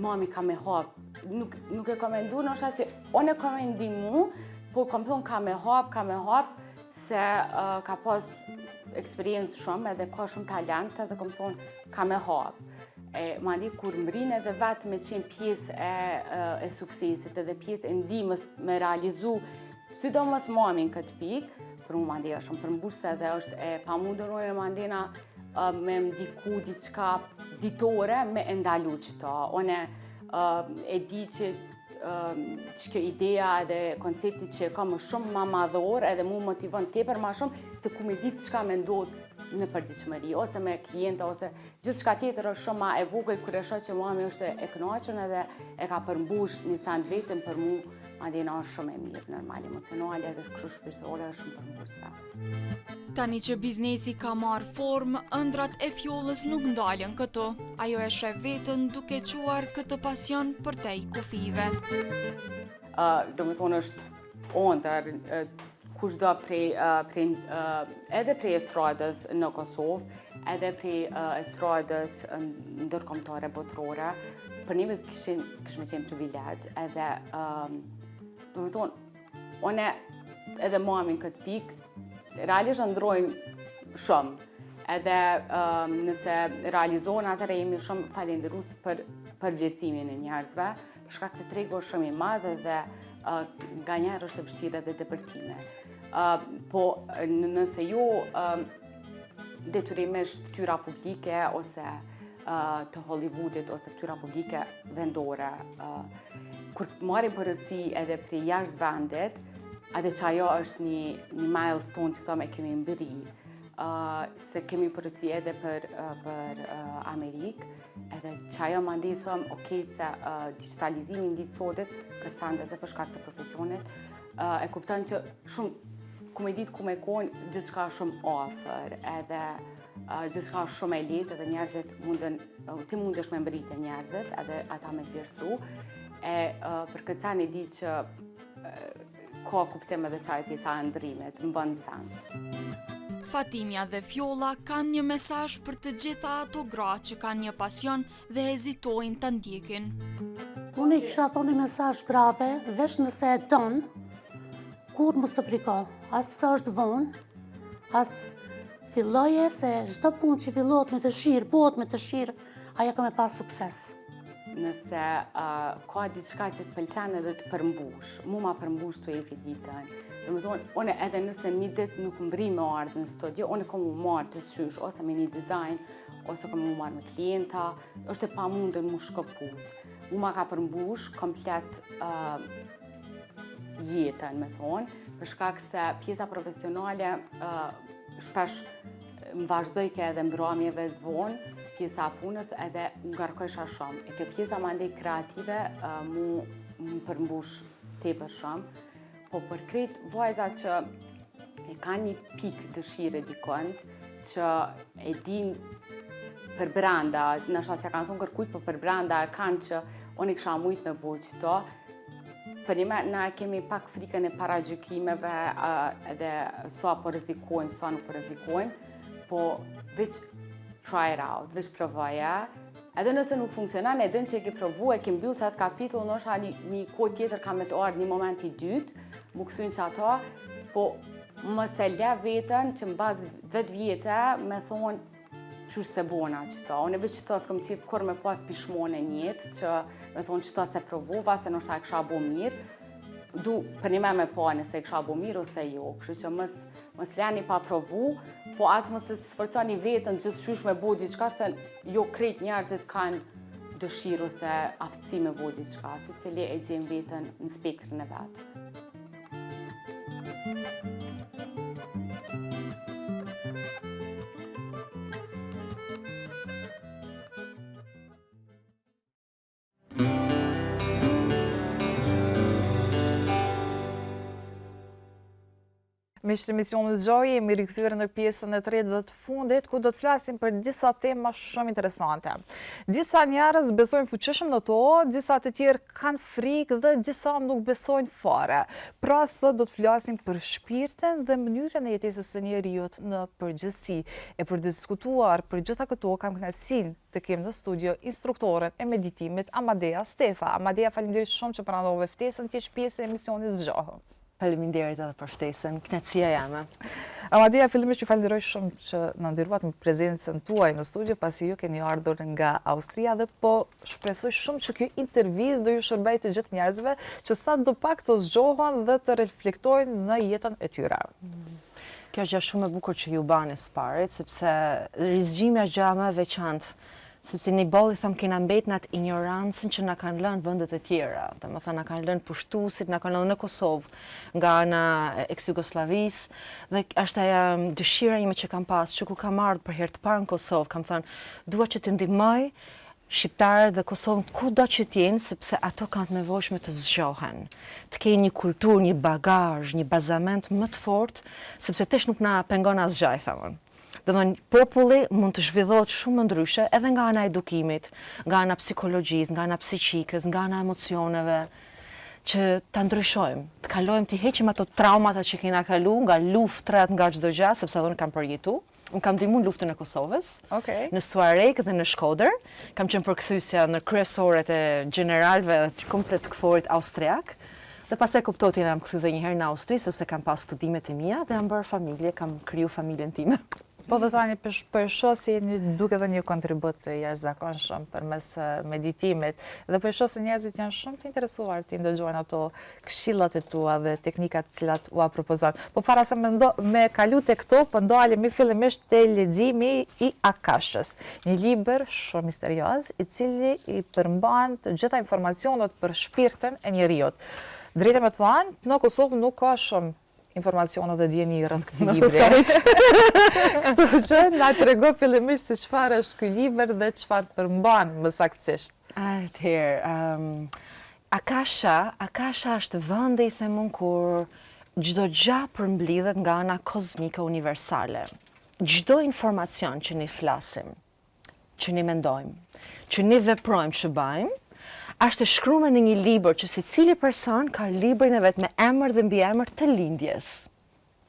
mami ka me hapë. Nuk e kom e ndu, nësha që unë e kom e ndimu, po kom thonë ka me hapë, se ka pas eksperiencë shumë edhe ka shumë talent edhe kom thonë ka me hapë. Mandi kur mrinë edhe vetë me qenë pjesë e suksesit edhe pjesë e ndihmës me realizu, sidomos mamin këtë pikë, për mu mandi është shumë përmbushse edhe është e pamundurore mandina me ndiku diçka ditore me ndalu qëta. One e di që kjo ideja edhe koncepti që ka më shumë ma madhor edhe mu motivon tepër ma shumë se ku me ditë qka me ndodhë në përditshmëri, ose me klienta, ose gjithë shka tjetër është shumë ma e vogël kur e shoh që mami është e kënaqur edhe e ka përmbush një sand vetëm për mu, mandina është shumë e mirë, normal, emocionale edhe kështu shpirtërore është shumë përmbushsa. Tani që biznesi ka marrë formë, ëndrat e fjollës nuk ndalën këto. Ajo e sheh veten duke quar këtë pasion për te kufive. Do me thonë është ondër, kushdo edhe prej estradës në Kosovë, edhe prej estradës ndërkombëtare botërore, për neve kishme qenë privilegj, edhe do me thonë, one edhe mamin këtë pikë, realisht ndrojmë shumë, edhe nëse realizohen atëre jemi shumë falenderus për vlerësimin e njerëzve, për shkak se tregu është shumë i madh dhe nga njerë është e vështirë edhe depërtime. Po nëse jo detyrimisht fytyra publike ose të Hollywoodit ose fytyra publike vendore, kur marrim përgjegjësi edhe prej jashtë vendit, edhe që ajo është një milestone që thëmë e kemi mbëri, se kemi përgjegjësi edhe për Amerikë, edhe që ajo mandi thëmë, okej, se digitalizimi në ditë sotit, këtë sandet edhe për shkak të profesionit, e kupton që shumë, ku me ditë ku me konë, gjithë shka shumë ofër, edhe gjithë shka shumë e letë, edhe njerëzit ti mundesh me mbërritje njerëzit, edhe ata me vlerësu, për këtë sen e di që ka kuptim edhe qaj pjesa e ndrimit, më bën sens. Fatimia dhe Fjolla kanë një mesazh për të gjitha ato gra që kanë një pasion dhe hezitojnë të ndjekin. Unë i kisha thonë një mesazh grave, veç nëse e don, kur mos të friko, as pëse është vonë, as filloje se çdo punë që fillohet me dëshirë, bëhet me dëshirë, ajo ka me pas sukses. Nëse ka diçka që të pëlqen edhe të përmbush, mu ma përmbush të efi ditën. Dhe me thonë, one edhe nëse një ditë nuk mbri me ardhë në studio, one ka mu marrë gjithçysh, ose me një dizajn, ose ka mu marrë me klienta, është e pamundër mu shkëput. Mu ma ka përmbush komplet jetën, me thonë, për shkak se pjesa profesionale shpesh më vazhdojke edhe mbrëmjeve të vonë, pjesa punës edhe më ngarkojsha shumë. E kjo pjesa ma ndej kreative më përmbush tepër shumë, po për krejt vajza që e ka një pikë dëshire dikond, që e din për branda, nësha se kanë thonë kërkujt, po për branda e kanë që unë i kësha mujt me bujt qëto, për një me, na kemi pak frikën e paragjykimeve edhe sa po rrezikojmë, sa nuk po rrezikojmë, po veç try it out, veç provoja. Edhe nëse nuk funksionan, e din që e ke provu, e ke mbyll qatë kapitull, nësha një kohë tjetër ka me të ardhë një moment i dytë, mu këthyn që ato, po mos e le veten që mbas 10 vjete me thonë qysh se bona qëta. Unë e veç qëta s'kom qip kur me pas pishmone njëtë, që me thonë qëta se provova, se nështë ta e kësha bo mirë, du për një me pa nëse e kësha bo mirë ose jo. Kështu që mos leni pa provu, po as mos e sforconi vetën gjithë qysh me bo diçka, se jo krejt njerëzit kanë dëshirë ose aftësi me bo diçka, se cili e gjenë vetën në spektrën e vetë. Miqtë emisionit Zgjaje, jemi rikthyer në pjesën e tretë dhe të fundit, ku do të flasim për disa tema shumë interesante. Disa njerëz besojnë fuqishëm në to, disa të tjerë kanë frikë dhe disa nuk besojnë fare. Pra sot do të flasim për shpirtin dhe mënyrën e jetesës së njerëzit në përgjithësi. E për të diskutuar për gjitha këto kam kënaqësinë të kem në studio instruktoren e meditimit Amadea Stefa. Amadea, faleminderit shumë që pranove ftesën, ti je pjesë e emisionit Zgjaje. Faleminderit edhe për ftesën, kënaqësia jame. Amadia, fillimisht ju falenderoj shumë që na nderuat me prezencën tuaj në studio, pasi ju keni ardhur nga Austria dhe po shpresoj shumë që kjo intervistë do ju shërbej të gjithë njerëzve që sa do pak të zgjohen dhe të reflektojnë në jetën e tyre. Kjo është gjë shumë e bukur që ju bani së parit, sepse rizgjimi është gjë më e veçantë. Sepse një bolli thëmë kena mbet në atë ignorancën që na kanë lënë vendet e tjera. Dhe më thënë, na kanë lënë pushtuesit, na kanë lënë në Kosovë, nga ana ex-Jugosllavisë. Dhe është ajo dëshira ime që kam pas, që ku kam ardhur për herë të parë në Kosovë, kam thënë, dua që të ndihmoj shqiptarët dhe Kosovën kudo që t'jenë, sepse ato kanë të nevojshme të zgjohen. Të kenë një kulturë, një bagazh, një bazament më të fortë, sepse tesh nuk na pengon asgjë, thamën. Domethënë, populli mund të zhvillohet shumë më ndryshe edhe nga ana e edukimit, nga ana psikologjisë, nga ana psiqikës, nga ana emocioneve, që ta ndryshojmë, të kalojmë, të heqim ato traumata që kena kalu, nga luftrat, nga çdo gjë, sepse edhe unë kam përjetu. Unë kam ndihmuar luftën e Kosovës, në Suarek dhe në Shkodër. Kam qenë përkthyesja në kryesoret e generalëve dhe komplet këforit austriak. Dhe pastaj kuptova që jam kthy edhe një herë në Austri, sepse kam pas studimet e mia dhe jam bërë familje, kam kriju familjen time. Po dhe tani po e shoh se jeni duke dhënë një kontribut të jashtëzakonshëm përmes meditimit dhe po e shoh se njerëzit janë shumë të interesuar të ndëgjojnë ato këshillat e tua dhe teknikat të cilat ua propozon. Po para se me kalu tek këto, po ndalemi fillimisht te leximi i Akashës, një libër shumë misterioz i cili i përmban të gjitha informacionet për shpirtin e njeriut. Drejtë me të thënë, në Kosovë nuk ka shumë informacionet dhe djeni rreth këtij libri. Kështu që na trego fillimisht se çfarë është ky libër dhe çfarë përmban më saktësisht. Atëherë, Akasha është vendi, i them unë, kur çdo gjë përmblidhet nga ana kozmike universale. Çdo informacion që ne flasim, që ne mendojmë, që ne veprojmë, që bëjmë, është e shkruar në një libër që secili person ka librin e vet me emër dhe mbiemër të lindjes.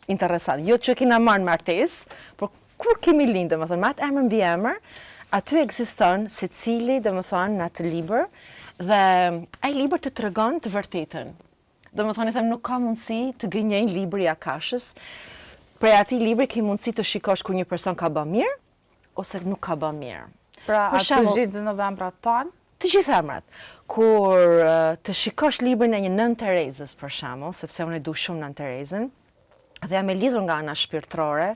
Interesant. Jo që kena marrë martesë, por kur kemi lindë, domethënë me atë emër mbiemër, aty ekziston secili, domethënë në atë libër dhe ai libër të tregon të vërtetën. Domethënë them nuk ka mundësi të gënjej libri i Akashës. Për atij libri ke mundësi të shikosh kur një person ka bërë mirë ose nuk ka bërë mirë. Pra aty gjithë në dhëmbrat tonë, të gjithë emrat. Kur të shikosh librin e një Nën Terezës, për shembull, sepse unë e du shumë Nën Terezën, dhe jam e lidhur nga ana shpirtërore,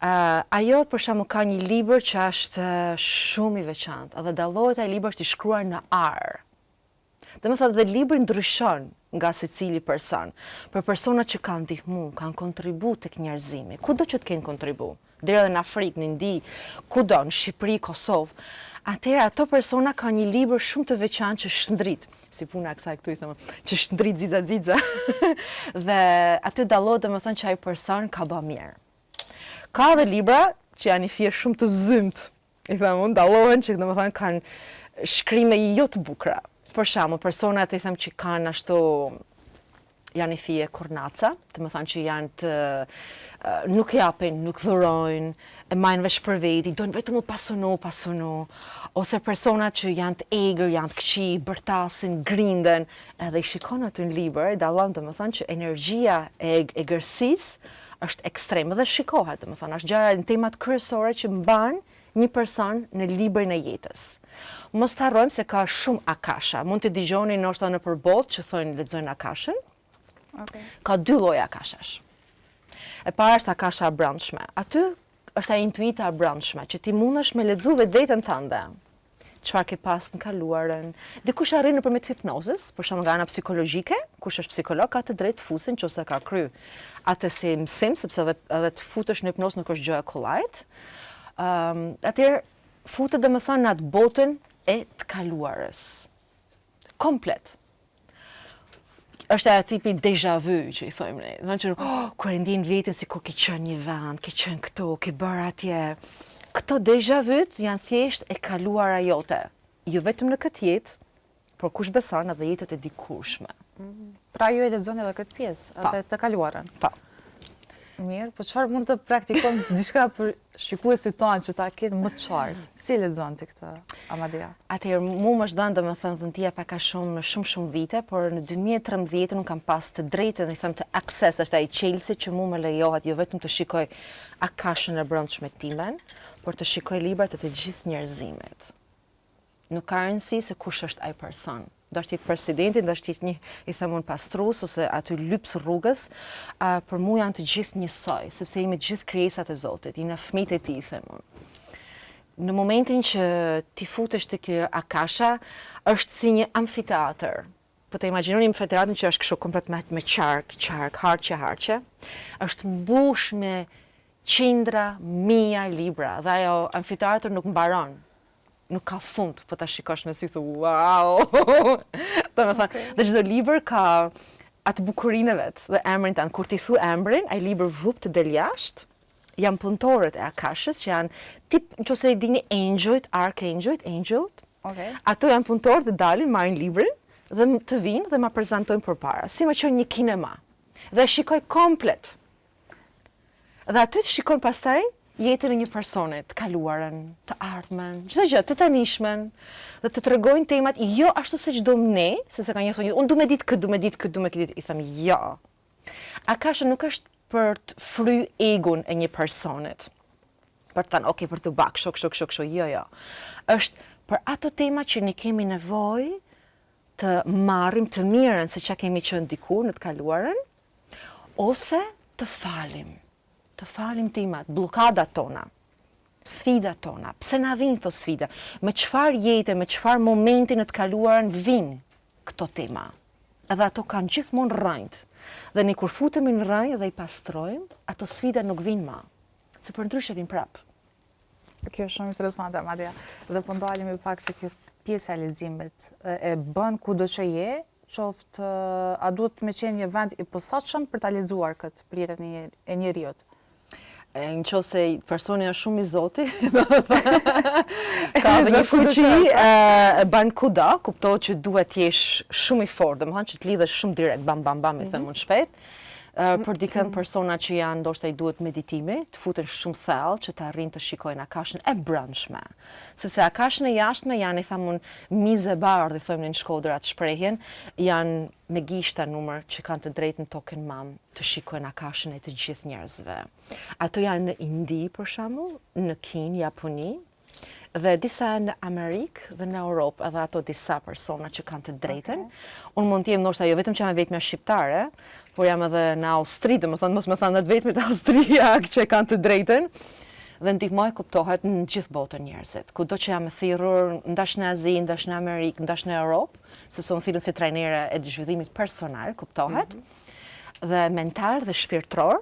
ajo për shembull ka një libër që është shumë i veçantë, dhe dallohet ai libër është i shkruar në ar. Domethënë dhe libri ndryshon nga secili person. Për personat që kanë ndihmuar, kanë kontribu tek njerëzimi, kudo që të kenë kontribu, deri edhe në Afrikë, në Indi, kudo, në Shqipëri, Kosovë. Atëherë ato persona ka një libër shumë të veçantë që shndrit, si puna e kësaj këtu i them, që shndrit xixa. Dhe aty dallohet domethënë që ai person ka bërë mirë. Ka edhe libra që janë i fije shumë të zymt, i them unë, dallohen që domethënë kanë shkrime jo të bukura. Për shembull, personat i them që kanë ashtu janë i fije kurnaca, domethënë që janë të nuk japin, nuk dhurojnë, e majnë vesh për veti, dojnë vetëm u pasunu, ose personat që janë të egër, janë të këqi, bërtasin, grinden, edhe i shikon aty në libër, dallon domethënë që energjia e egërsisë është ekstreme dhe shikohet, domethënë është gjëra në temat kryesore që mban një person në librin e jetës. Mos të harrojmë se ka shumë Akasha. Mund të dëgjoni ndoshta në përbot që thonë lexojnë Akashën. Ka dy lloje Akashash. E para është Akasha e brendshme. Aty është ai intuita e brendshme që ti mundesh me lexu vetveten tënde. Çfarë ke pas në kaluarën. Dikush arrin nëpërmjet hipnozës, për shembull nga ana psikologjike, kush është psikolog ka të drejtë fusin nëse ka kryer atë si mësim, sepse edhe të futesh në hipnozë nuk është gjë e kollajt. Atëherë futet domethënë në atë botën e të kaluarës. Komplet. Është ajo tipi déjà vu që i thojmë ne. Domethënë që kur e ndjen veten sikur ke qenë një vend, ke qenë këtu, ke bërë atje. Këto déjà vu janë thjesht e kaluara jote. Jo vetëm në këtë jetë, por kush beson edhe jetët e dikurshme. Pra ju e lexoni edhe këtë pjesë, edhe të kaluarën. Po. Mirë, po çfarë mund të praktikojmë diçka për shikuesit tanë që ta ketë më të qartë? Si lexon ti këtë, Amadea? Atëherë, mu më është dhënë domethënë dhëntia pak a shumë viite, por në 2013 unë kam pas të drejtën, i them të access, është ai Chelsea që mu më lejohet jo vetëm të shikoj akashën e brendshme timen, por të shikoj librat e të gjithë njerëzimit. Nuk ka rëndësi se kush është ai person. Do është jetë presidenti, do është jetë një, i them unë, pastrus, ose aty lyps rrugës, për mu janë të gjithë njësoj, sepse jemi të gjithë krijesat e Zotit, jemi fëmijët e tij, i them unë. Në momentin që ti futesh te kjo akasha, është si një amfiteatër. Po të imagjinoni amfiteatrin që është kështu komplet me qark, harqe, është mbush me qindra, mija libra, dhe ajo amfiteatër nuk mbaron. Nuk ka fund, po ta shikosh me sy thu, wow! Dhe çdo libër ka atë bukurinë vet dhe emrin tanë. Kur ti thu emrin, ai libër vup të del jashtë, janë punëtorët e akashës që janë tip, nëse i dini angelët, angelët. Okay. Ato janë punëtorë të dalin, marrin librin dhe të vinë dhe ma prezantojnë përpara, si më qenë një kinema. Dhe shikoj komplet. Dhe aty të shikon pastaj jetën e një personi, të kaluarën, të ardhmen, çdo gjë, të tanishmen, dhe të tregojnë temat jo ashtu siç dom ne, se ka një thonë, unë du me ditë këtë, i them jo. Akasha nuk është për të fry egun e një personit. Për të thënë, okay, për të bak, kështu, jo. Është për ato tema që ne kemi nevojë të marrim të mirën se çka kemi qenë diku në të kaluarën, ose të falim. Të falim temat, bllokadat tona, sfidat tona. Pse na vinë këto sfida? Me çfarë jete, me çfarë momenti në të kaluarën vinë këto tema? Edhe ato kanë gjithmonë rrënjt. Dhe ne kur futemi në rrënjë dhe i pastrojmë, ato sfida nuk vinë më. Se përndryshe vinë prap. Kjo është shumë interesante, Amadea. Dhe po ndalemi pak te kjo pjesa e leximit. E bën kudo që je, qoftë a duhet me qenë një vend i posaçëm për ta lexuar këtë për jetën e njeriut? Në qo se personi është shumë i Zoti, ka dhe një fuqi, ban kuda, kuptohet që duhet t'jesh shumë i fortë, domethënë që t'lidhesh shumë direkt, bam, i them unë shpejt. Për dikën persona që janë, ndoshta i duhet meditimi, të futen shumë thellë që të arrin të shikojnë akashën e brendshme. Sepse akashën e jashtme janë, i them unë, mize bardhë, i thojmë në Shkodër atë shprehjen, janë me gishta numër që kanë të drejtën token mam të shikojnë akashën e të gjithë njerëzve. Ato janë në Indi, për shembull, në Kinë, Japoni, dhe disa në Amerikë dhe në Europë, edhe ato disa persona që kanë të drejtën. Unë mund t'jem ndoshta jo vetëm që jam vetëm shqiptare, por jam edhe në Austri, domethënë mos më thanë vetëm të austriak që kanë të drejtën. Dhe ndihmoj kuptohet në gjithë botën njerëzit. Kudo që jam e thirrur, ndash në Azi, ndash në Amerikë, ndash në Europë, sepse unë thirrem si trajnere e zhvillimit personal, kuptohet. Dhe mental dhe shpirtëror,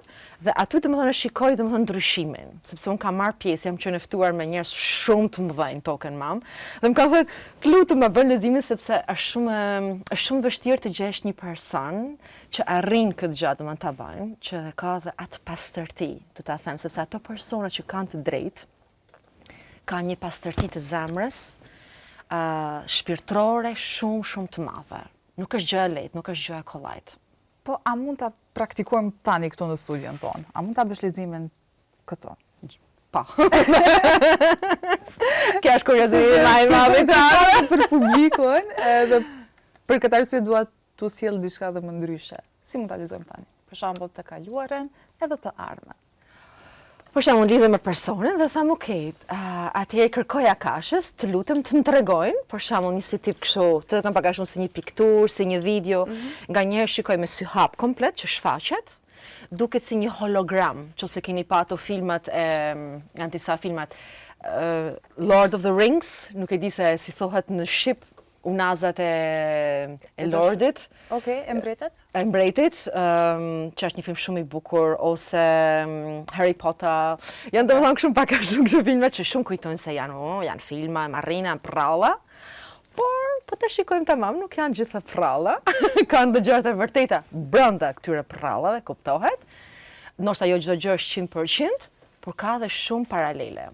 dhe aty domethënë shikoj domethënë ndryshimin, sepse unë kam marrë pjesë, jam qenë e ftuar me njerëz shumë të mëdhenj token mam, dhe më kanë thënë, të lutem ma bën leximin sepse është shumë vështirë të gjesh një person që arrin këtë gjë domethënë ta bëjnë, që dhe ka dhe atë pastërti, do ta them, sepse ato persona që kanë të drejtë kanë një pastërti të zemrës, shpirtërore shumë të madhe. Nuk është gjë e lehtë, nuk është gjë e kollajt. Po, a mund ta praktikojmë tani këtu në studion tonë? A mund ta bësh leximin këtu? Pa. Kjo është kurioziteti më i madh për publikun, edhe për këtë arsye dua t'u sjell diçka dhe më ndryshe. Si mund ta lexojmë tani? Për shembull të kaluarën edhe të ardhmen. Për shembull, lidhe me personin dhe tham, okay, atëherë kërkoj akashës, të lutem të më tregojnë, për shembull, një si tip kështu, të kam pak a shumë si një pikturë, si një video, nganjëherë shikoj me sy hap komplet që shfaqet, duket si një hologram, nëse keni pa ato filmat janë disa filmat Lord of the Rings, nuk e di se si thohet në shqip, unazat e Lordit. Okej, e mbretet? E mbretit, që është një film shumë i bukur, ose Harry Potter. Janë domethënë shumë pak a shumë këto filma që shumë kujtojnë se janë filma, marrina, pralla. Por, po të shikojmë tamam, nuk janë gjitha pralla. Kanë dhe gjërat e vërteta brenda këtyre prallave, kuptohet. Ndoshta jo çdo gjë është 100%, por ka dhe shumë paralele.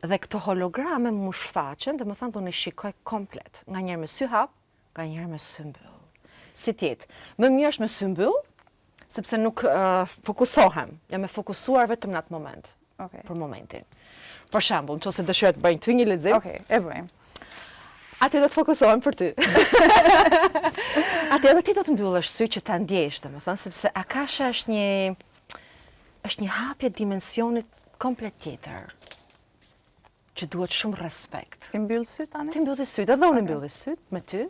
Dhe këto holograme mu shfaqen, domethënë do ne shikoj komplet, nganjëherë me sy hap, nganjëherë me sy mbyll. Si tjetë, më mirë është me sy mbyll, sepse nuk fokusohem, jam e fokusuar vetëm në atë moment, Okej. për momentin. Për shembull, nëse dëshiroj të bëj ty një lexim, Okej, e bëjmë. atë do të fokusohem për ty. Atë edhe ti do të mbyllësh sy që ta ndjesh, domethënë, sepse akasha është një hapje dimensionit komplet tjetër, që duhet shumë respekt. Ti mbyll sy tani? Ti mbylli syt, edhe unë mbylli syt me ty,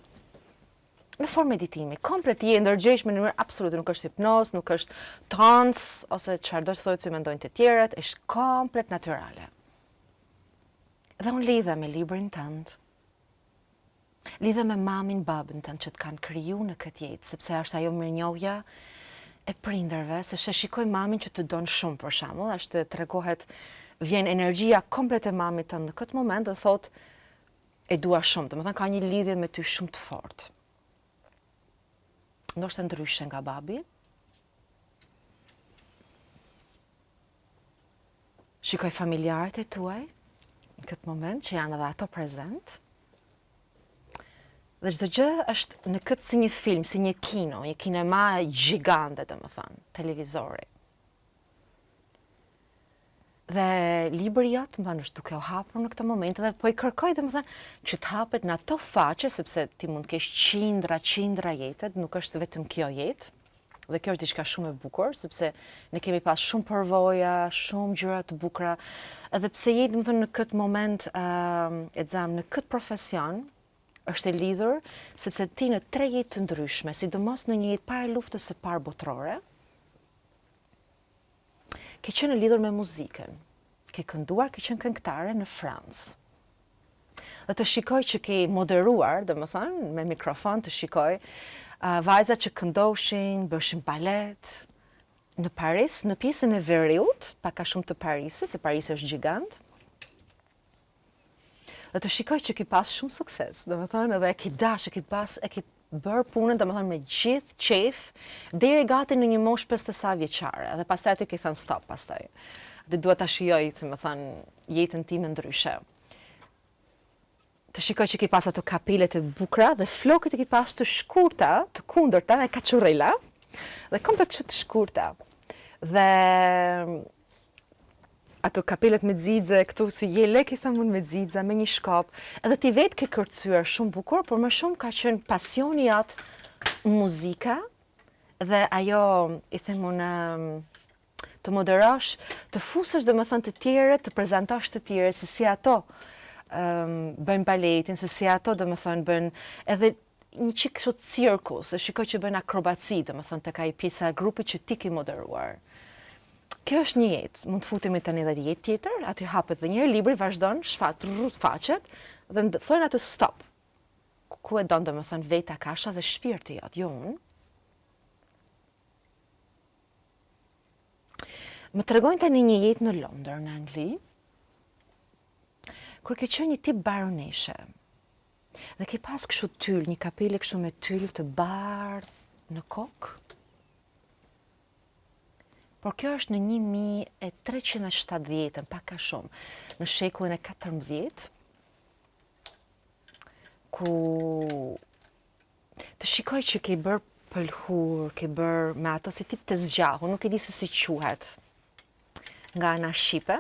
në formë meditimi, komplet je ndërgjegjshme në mënyrë absolute, nuk është hipnoz, nuk është trans, ose çfarë do të thotë si mendojnë të tjerët, është komplet natyrale. Dhe unë lidhe me librin tënd, lidhe me mamin, babën tënd që të kanë kriju në këtë jetë, sepse është ajo mirënjohja e prindërve, sepse shikoj mamin që të don shumë, për shembull, është tregohet vjen energjia komplet e mamit tënd në këtë moment dhe thot e dua shumë, domethënë ka një lidhje me ty shumë të fortë. Ndoshta ndryshe nga babi. Shikoj familjarët e tuaj në këtë moment që janë edhe ato prezent. Dhe çdo gjë është në këtë si një film, si një kino, një kinema gjigante, domethënë, televizori. Dhe libri jot më është duke u hapur në këtë moment dhe po i kërkoj domethënë që të hapet në ato faqe, sepse ti mund të kesh qindra jetet, nuk është vetëm kjo jetë. Dhe kjo është diçka shumë e bukur, sepse ne kemi pas shumë përvoja, shumë gjëra të bukura, edhe pse je domethënë në këtë moment në këtë profesion është e lidhur, sepse ti në 3 jetë të ndryshme, sidomos në një jetë para luftës së parë botërore, ke qenë lidhur me muzikën, ke kënduar, ke qenë këngëtare në Francë. Dhe të shikoj që ke moderuar, domethënë, me mikrofon të shikoj, vajzat që këndoshin, bëshin balet, në Paris, në pjesën e veriut, pak a shumë të Parisit, se Parisi është gjigant, dhe të shikoj që ki pas shumë sukses, domethënë, edhe e ki dash, e ki bërë punën, domethënë me gjithë qef, deri gati në një moshë 50 vjeçare, dhe pastaj aty ke thënë stop pastaj. Dhe duhet ta shijoj, domethënë, jetën time ndryshe. Të shikoj që ki pas ato kapelet e bukura dhe flokët e ki pas të shkurta, të kundërta, me kachurrela, dhe komplet që të shkurta. Dhe ato kapelet me xixhe këtu si je lek I them unë me xixhe, me një shkop, edhe ti vetë ke kërcyer shumë bukur, por më shumë ka qenë pasioni jot muzika dhe ajo I them unë të moderosh, të fusësh domethënë të tjerët, të prezantosh të tjerë se si ato bëjnë baletin, se si ato domethënë bën edhe një çik kështu cirkus, e shikoj që bën akrobaci, domethënë tek ai pjesa e grupit që ti ke moderuar. Kjo është një jetë, mund të futemi tani edhe jetë tjetër, aty hapet dhe njëherë libri vazhdon, shfat rrut faqet dhe thonë atë stop. Ku e don domethënë vetë akasha dhe shpirti jot, jo unë. Më tregojnë tani një jetë në Londër, në Angli, kur ke qenë një tip baroneshe. Dhe ke pas kështu tyll, një kapele kështu me tyll të bardhë në kokë. Por kjo është në 1370, pak a shumë, në shekullin e 14, ku të shikoj që ke bërë pëlhur, ke bërë me ato si tip të zgjahu, nuk e di se si quhet, nga ana shqipe,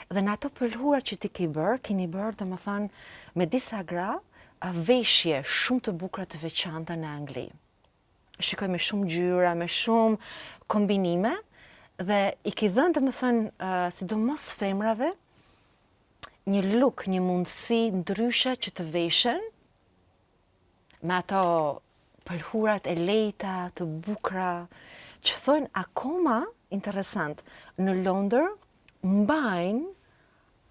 dhe në ato pëlhura që ti ke bërë, keni bërë, domethënë, me disa gra, veshje shumë të bukura të veçanta në Angli. Shikoj me shumë ngjyra, me shumë kombinime, dhe I ki dhënë domethënë sidomos femrave një look, një mundësi ndryshe që të veshen me ato pëlhurat e lehta, të bukura, që thonë akoma interesant, në Londër mbajnë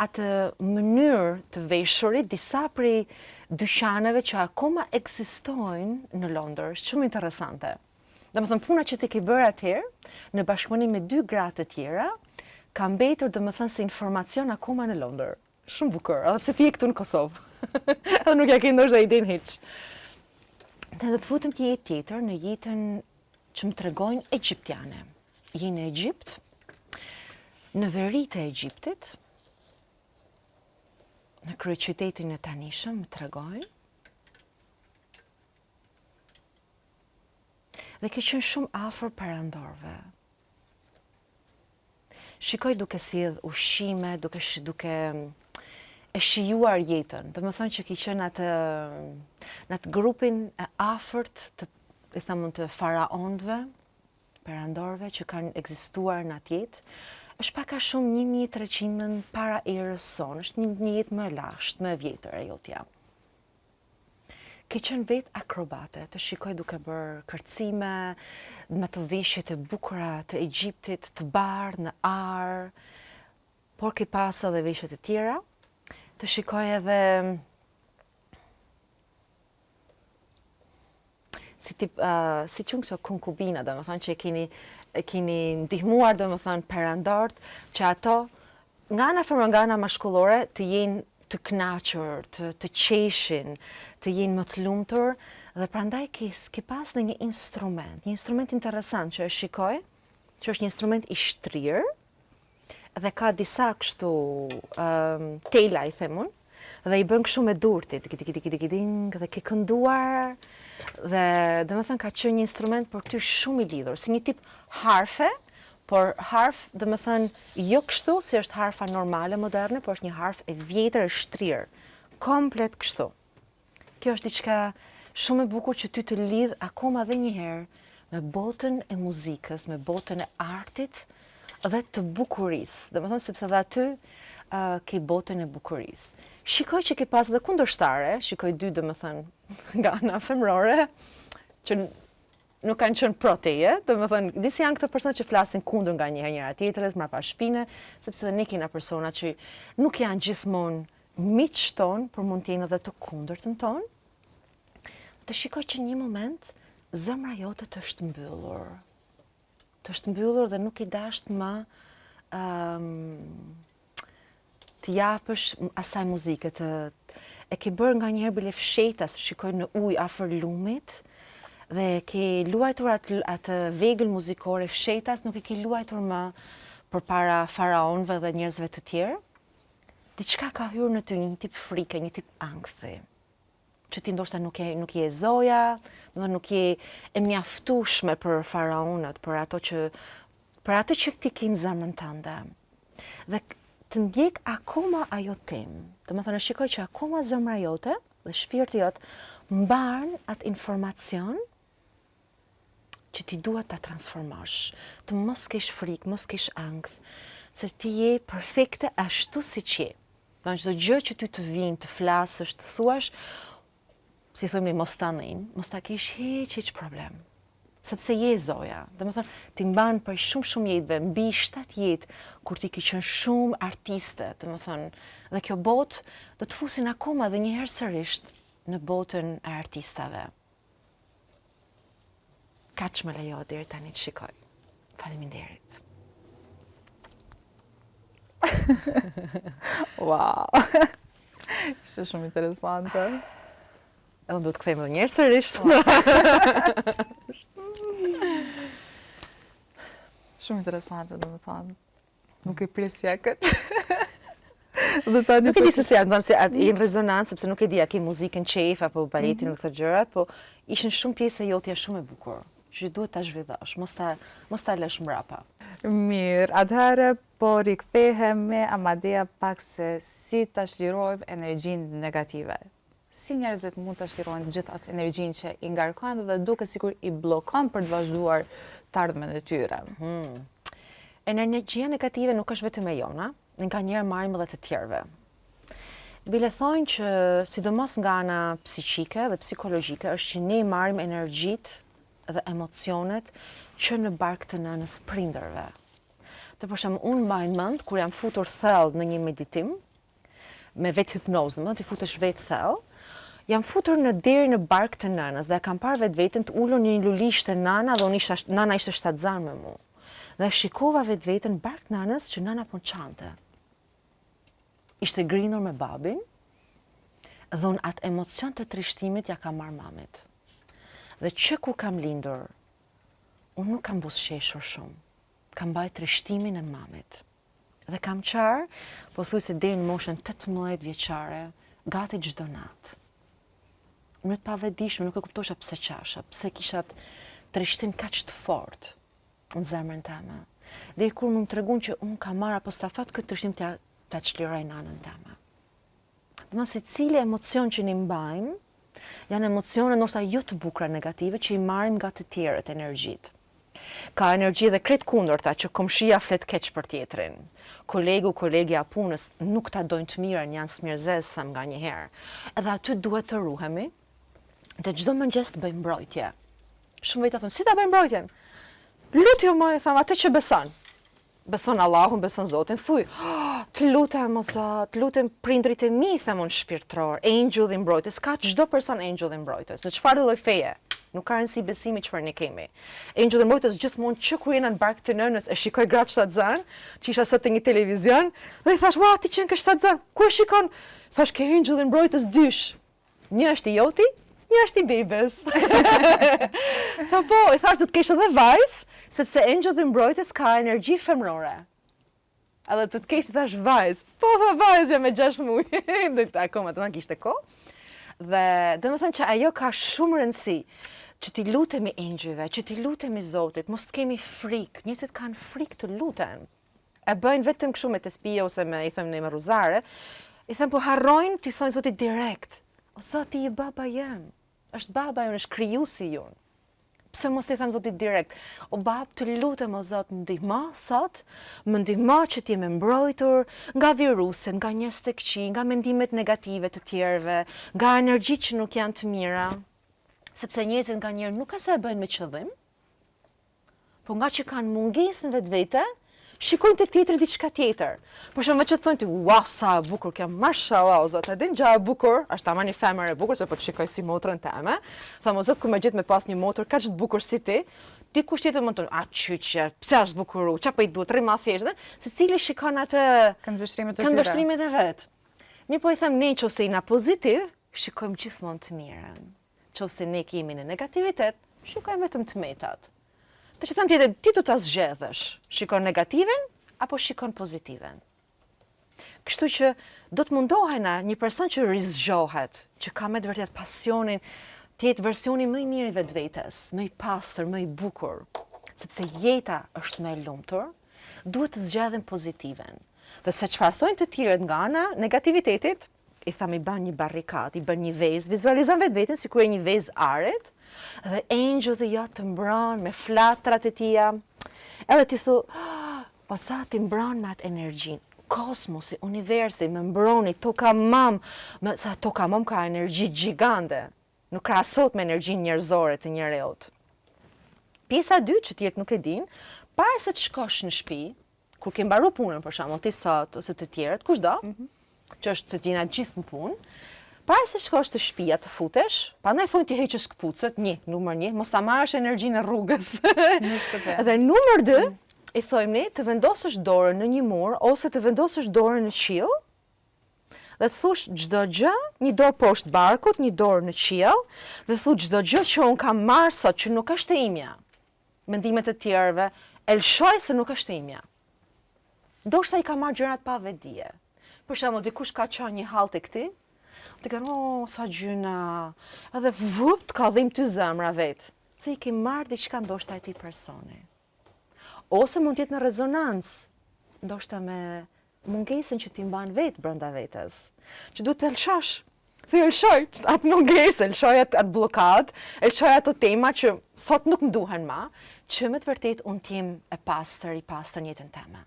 atë mënyrë të veshurit disa prej dyqaneve që akoma ekzistojnë në Londër, është shumë interesante. Domethënë puna që ti ke bërë atëherë, në bashkëpunim me 2 gra të tjera, ka mbetur domethënë si informacion akoma në Londër. Shumë bukur, edhe pse ti je këtu në Kosovë. Edhe nuk ja ke ndoshta idenë hiç. Dhe do të futem të jetë tjetër në jetën që më tregojnë egjiptiane. Je në Egjipt, në veritë e Egjiptit, në kryeqytetin e tanishëm më tregojnë. Dhe ke qenë shumë afër perandorëve. Shikoj duke sjell ushqime, duke e shijuar jetën. Do të thonë që ke qenë në atë grupin e afërt të faraonëve, perandorëve që kanë ekzistuar në atë jetë. Është pak a shumë 1300 para erës sonë, është një jetë më e lashtë, më e vjetër e jotja. Ke qenë vetë akrobate, të shikoj duke bërë kërcime, me të veshjet e bukura të Egjiptit, të bardhë, në arë, por ke pas edhe veshjet e tjera, të shikoj edhe si qënë këto konkubina, dhe më thonë që e keni ndihmuar, dhe më thonë, perandort, që ato, nga ana femërore, nga ana mashkullore, të jenë të kënaqur, të qeshin, të jenë më të lumtur, dhe prandaj ke pas në një instrument interesant që e shikoj, që është një instrument i shtrirë, dhe ka disa kështu tela i themun, dhe i bën kështu me durtit, dhe ke kënduar, dhe më thënë ka qenë një instrument për ty shumë i lidhur, si një tip harfe, por harf, dhe më thënë, jo kështu, si është harfa normale, moderne, por është një harf e vjetër, e shtrirë, komplet kështu. Kjo është diçka shumë e bukur që ty të lidh akoma dhe njëherë me botën e muzikës, me botën e artit dhe të bukurisë. Dhe më thënë, sepse dhe aty ke botën e bukurisë. Shikoj që ke pas dhe kundërshtare, shikoj dy, dhe më thënë, nga ana femrore, që nuk kanë qenë pro teje, dhe më thënë, disi janë këto persona që flasin kundër nga njëra tjetrës, mrapa shpine, sepse dhe ne kena persona që nuk janë gjithmonë miqtë tonë, por mund t'jenë edhe të kundërtën tonë. Të shikoj që një moment, zemra jote të është mbyllur. Të është mbyllur dhe nuk i dasht më të japësh asaj muzike, e ke bërë nga njëherë bile fshetas, shikoj në ujë afër lumit, dhe ke luajtur atë vegël muzikore fshetas, nuk e ke luajtur më përpara faraonëve dhe njerëzve të tjerë. Diçka ka hyrë në ty, një tip frike, një tip ankthi, që ti ndoshta nuk je zoja, nuk je e mjaftueshme për faraonët, për atë që ti ke në zemrën tënde. Dhe të ndjek akoma ajo temë. Do të thënë, shikoj që akoma zemra jote dhe shpirti jot mban atë informacion që ti duhet ta transformosh, të mos kesh frikë, mos kesh ankth, se ti je perfekte ashtu siç je. Në çdo gjë që ty të vinë, të flasësh, të thuash, si thëmë mos ta ndin, mos ta kesh hiç problem. Sepse je zoja. Domethënë, ti mban për shumë jetëve, mbi 7 jetë, kur ti ke qenë shumë artiste, domethënë, dhe kjo botë do të fusin akoma dhe një herë sërish në botën e artistave. Kaq më lejo deri tani të shikoj. Faleminderit. Wow. Ishte shumë interesante. Unë do të kthejmë edhe një herë sërish. Shumë interesante, do të thënë. Nuk e presja këtë. Nuk e di se si i në rezonancë, sepse nuk e di a ke muzikën qef apo baletin në këto gjërat, po ishin shumë pjesë e jotja shumë e bukur, që duhet ta zhvillosh, mos ta lësh mbrapa. Mirë, atëherë po rikthehem me Amadea pak se si ta shlirojmë energjinë negative. Si njerëzit mund ta shlirojnë gjithë atë energjinë që i ngarkojnë dhe duke sikur i bllokon për të vazhduar të ardhmen e tyre. Energjia negative nuk është vetëm e jona, nga njerë marrim edhe të tjerëve. Bile thonë që sidomos nga ana psiqike dhe psikologjike është që ne marrim energjitë dhe emocionet që në bark të nënës prindërve. Të për shembull, unë mbaj mend kur jam futur thellë në një meditim, me vetë hipnozë, ti futesh vetë thellë, jam futur deri në bark të nënës dhe kam parë vetveten të ulur në një lulishte nana dhe nana ishte shtatzan me mua. Dhe shikova vetveten bark nanës që nana po çante. Ishte grindur me babin, dhe unë atë emocion të trishtimit ja kam marrë mamit. Dhe që kur kam lindur, unë nuk kam buzëqeshur shumë, kam bajt trishtimin e mamit. Dhe kam qarë, po thuj se deri në moshën 18 vjeçare, gati çdo natë. Unë të pavetdijshme nuk e kuptosha pse qasha, pse kisha trishtim kaq të fortë në zemrën teme. Dhe kur më tregun që unë ka marrë apo stafat këtë trishtim ta çliroj në anën teme. Domethënë se cili emocion që ne mbajmë janë emocione ndoshta jo të bukura negative që i marrim nga të tjerët energjitë. Ka energji dhe krejt kundërta që komshia flet keq për tjetrin. Kolegja punës nuk ta dojnë të mirën, janë smirëzes, them nga një herë. Edhe aty duhet të ruhemi dhe çdo mëngjes të bëjmë mbrojtje. Shumë vetë thonë, si ta bëjmë mbrojtjen? Lutje më, them, atë që beson. Beson Allahun, beson Zotin, thuj, të lutem o Zot, të lutem prindrit e mi, them unë shpirtëror, engjulli i mbrojtjes, ka çdo person engjulli i mbrojtjes, në çfarë lloj feje. Nuk ka rëndësi besimi çfarë ne kemi. Engjulli i mbrojtjes gjithmonë që kur jena në bark të nënës e shikoj gratë shtatzan, që isha sot te një televizion, dhe i thash, "Ua, ti qen ke shtatzan." Ku e shikon? Thash ke engjulli i mbrojtjes dysh. Një është i joti, një është i bebes. Tha po, i thash do të kesh edhe vajzë, sepse engjulli i mbrojtjes ka energji femërore. Edhe të kesh të thash vajzë. Po, tha vajzë me 6 muaj. Dhe akoma të na kishte kohë. Dhe domethënë që ajo ka shumë rëndësi që ti lutemi engjujve, që ti lutemi Zotit, mos të kemi frikë. Njerëzit kanë frikë të luten. E bëjnë vetëm kështu me tespije ose me, i them ne, me ruzare. I them po harrojnë ti thonë Zotit direkt. O Zoti i baba jem. Është baba jon, është krijuesi jon. Pse mos i them Zotit direkt? O bab, të lutem o Zot, më ndihmo sot, më ndihmo që ti më mbrojtur nga viruset, nga njerëz të këqij, nga mendimet negative të tjerëve, nga energjitë që nuk janë të mira. Sepse njerëzit nganjëherë nuk ka se e bëjnë me qëllim, po nga që kanë mungesën vetvete, shikojnë tek tjetri diçka tjetër. Por shumë që thonë ti, "Ua, sa e bukur kjo, mashallah, o Zot, a din gjë e bukur, është tamam një femër e bukur, se po të shikoj si motrën teme." Thamë, "O Zot, ku më gjet me pas një motër kaq të bukur si ti, dikush tjetër mund të thonë, "A çyçja, pse është bukuru? Çfarë po i duhet? Rrim ma thjesht." Secili shikon atë këndvështrimet e vet. Mirë po i them ne nëse jena pozitiv, shikojmë gjithmonë të mirën. Nëse ne kemi në negativitet, shikojmë vetëm të metat. Të që them tjetër, ti do ta zgjedhësh, shikon negativen apo shikon pozitiven. Kështu që do të mundohena një person që rizgjohet, që ka me të vërtet pasionin, të jetë versioni më i mirë i vetvetes, më i pastër, më i bukur, sepse jeta është më e lumtur, duhet të zgjedhim pozitiven. Dhe se çfarë thonë të tjerët nga ana negativitetit, i tham i bën një barrikadë, i bën një vezë, vizualizon vetveten sikur e një vezë aret, dhe engjulli jot të mbron me flatrat e tia. Edhe ti thu, o Zoti mbron me atë energjinë. Kosmosi, universi, më mbroni, toka mam ka energji gjigande. Nuk krahasot me energjinë njerëzore të njereut. Pjesa e dytë që tjerët nuk e din, para se të shkosh në shtëpi, kur ke mbaruar punën për shembull, ti sot ose të tjerët, kushdo, që është të jena gjithë në punë, para se shkosh të shtëpia të futesh, prandaj thonë ti heqësh këpucët, numër 1, mos ta marrësh energjinë e rrugës. Dhe numër 2, i thojmë ne të vendosësh dorën në një mur ose të vendosësh dorën në qiell dhe të thush çdo gjë, një dorë poshtë barkut, një dorë në qiell, dhe thush çdo gjë që un kam marrë sot që nuk është e imja. Mendimet e tjerëve, e lëshoj se nuk është e imja. Ndoshta i ka marrë gjërat pa vetdije. Për shembull, dikush ka qenë një hall tek ti, ti kanë, "O, sa gjyna." Edhe vupt ka dhim ty zemra vet. Se i ke marrë diçka ndoshta e ti personi. Ose mund të jetë në rezonancë, ndoshta me mungesën që ti mban vetë brenda vetes, që duhet të lëshosh. Ti lëshoj atë mungesë, lëshoj atë bllokadë, lëshoj ato tema që sot nuk më duhen më, që me të vërtetë unë tim e pastër, i pastër në jetën time.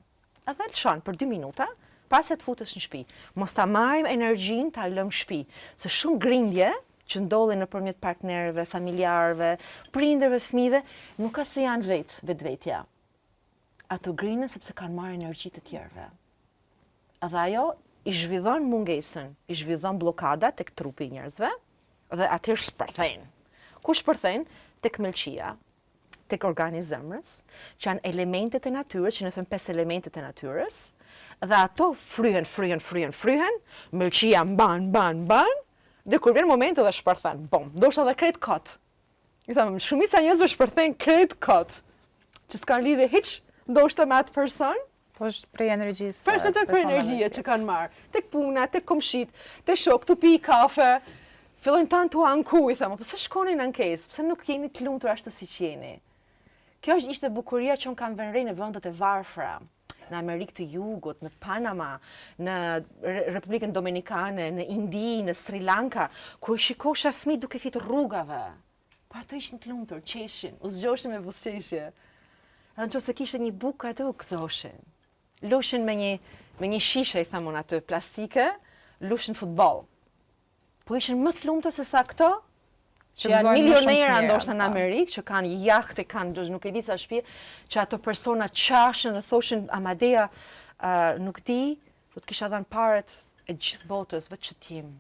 Edhe lëshon për 2 minuta, para se të futesh në shtëpi. Mos ta marrim energjinë ta lëm shtëpi, se shumë grindje që ndodhin nëpërmjet partnerëve, familjarëve, prindërve, fëmijëve, nuk ka se janë vetvetja. Ato grinen sepse kanë marrë energji të tjerëve. Edhe ajo i zhvillon mungesën, i zhvillon blokada tek trupi i njerëzve, dhe atëherë shpërthejnë. Ku shpërthejnë? Tek mëlçia, tek organi i zemrës, që janë elementet e natyrës, që ne them 5 elementet e natyrës, dhe ato fryhen, mëlçia mban, dhe kur vjen momenti dhe shpërthen, bom, ndoshta edhe krejt kot. I them, shumica njerëzve shpërthejnë krejt kot, që s'kan lidhje hiç ndoshta me atë person, po është prej energjisë. Për energjia që kanë marrë, tek puna, tek komshit, tek shok, të pi kafe, fillojnë tanë t'u anku, i thëmë, pëse shkoni në ankesë, pëse nuk jeni të lumtur ashtu si që jeni? Kjo ishte bukuria që unë kam vënë re në vendet e varfra, në Amerikë të Jugut, në Panama, në Republikën Dominikane, në Indi, në Sri Lanka, kur shikosha fëmijë duke fitur rrugave. Pa ato ishin të lumtur, qeshin, u zgjoshin me buzëqeshje. Edhe nëse kishte një bukë atë u gëzoshin. Lushin me një shishe, i thamun aty, plastike, lushin futboll. Po ishin më të lumtur se sa këto, që janë milionera ndoshta në Amerikë, që kanë jahte, kanë nuk e di sa shtëpi, që ato persona qashin dhe thoshin Amadea, nuk di, do të kisha dhënë paret e gjithë botës, vetë që t'jem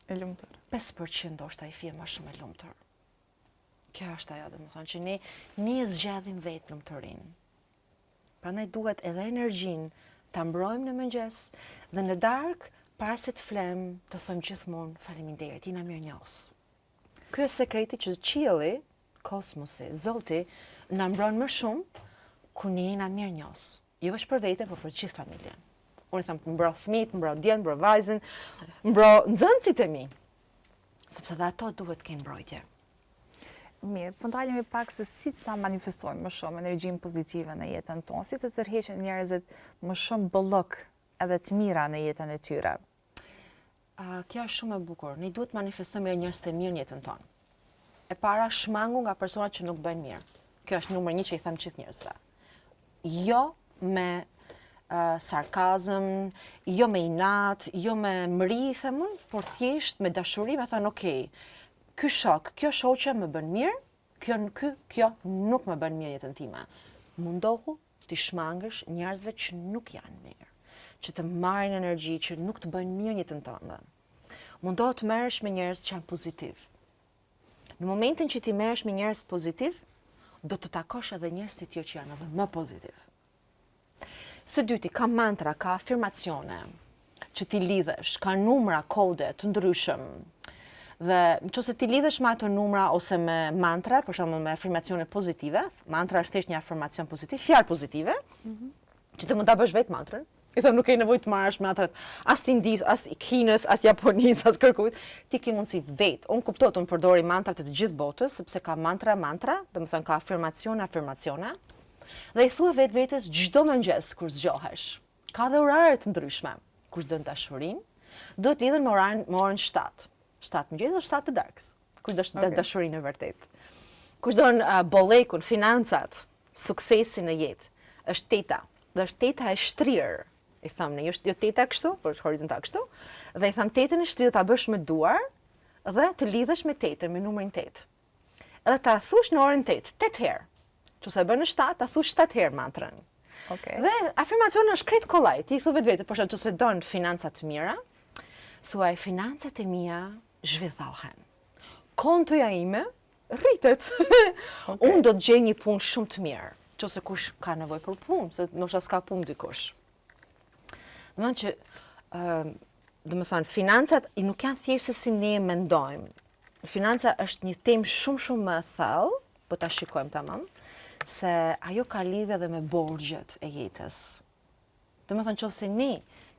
E lumtur. 5% ndoshta i fije më shumë e lumtur. Kjo është ajo, domethënë që ne zgjedhim vetë lumturinë. Prandaj duhet edhe energjinë ta mbrojmë në mëngjes dhe në darkë, para se të flem, të them gjithmonë faleminderit, jena mirënjohës. Ky është sekreti që qielli, kosmosi, Zoti na mbron më shumë kur ne jena mirënjohës. Jo vetëm për veten, por për gjithë familjen. Unë them mbro fëmijët, mbro djent, mbro vajzën, mbro nxënësit e mi. Sepse dhe ato duhet të kenë mbrojtje. Mirë, po ndalemi pak se si ta manifestojmë më shumë energjinë pozitive në jetën tonë, si të tërheqin njerëzit më shumë bollok edhe të mira në jetën e tyre. Kjo është shumë e bukur. Ne duhet manifestojmë njerëz të mirë në jetën tonë. E para shmangu nga personat që nuk bëjnë mirë. Kjo është numër 1 që i them gjithë njerëzve. Jo me sarkazëm, jo me inat, jo me mri, themun, por thjesht me dashuri, me thënë, okej, kjo shoqe më bën mirë, kjo nuk më bën mirë jetën time. Mundohu t'i shmangësh njerëzve që nuk janë mirë, që të marrin energji, që nuk të bëjnë mirë jetën tënde. Mundohu të merresh me njerëz që janë pozitiv. Në momentin që ti merresh me njerëz pozitiv, do të takosh edhe njerëz të tjerë që janë edhe më pozitiv. Së dyti, ka mantra, ka afirmacione që ti lidhesh, ka numra, kode të ndryshëm. Dhe nëse ti lidhesh me ato numra ose me mantra, për shembull me afirmacione pozitive, mantra është thjesht një afirmacion pozitiv, fjalë pozitive, që ti mund ta bësh vetë mantrën. I them nuk ke nevojë të marrësh mantrat as të Indis, as të Kinës, as Japonisë, as kërkujt. Ti ke mundësi vetë. Unë kuptoj të përdori mantrat të gjithë botës, sepse ka mantra, domethënë ka afirmacione. Dhe i thua vetes çdo mëngjes kur zgjohesh. Ka dhe orare të ndryshme. Kush don dashurinë, do të lidhen me orën 7. 7 mëngjes dhe 7 të darkës. Kush do dashurinë e vërtet. Kush don bollekun, financat, suksesin në jetë, është teta. Dhe është teta e shtrirë. I thamë, jo teta kështu, por është horizontal kështu. Dhe i thamë tetën e shtrirë ta bësh me duar dhe të lidhesh me tetën, me numrin 8. Edhe ta thush në orën 8, 8 herë. Nëse bën në 7, ta thush 7 herë mantrën. Dhe afirmacioni është krejt kollaj. Ti i thu vetë, por nëse don financa të mira, thuaj financat e mia zhvillohen. Kontoja ime rritet. Unë do të gjej një punë shumë të mirë. Nëse kush ka nevojë për punë, se ndoshta s'ka punë dikush. Domethënë financat nuk janë thjesht se si ne mendojmë. Financa është një temë shumë më e thellë, po ta shikojmë tamam, se ajo ka lidhje edhe me borxhet e jetës. Domethënë nëse ne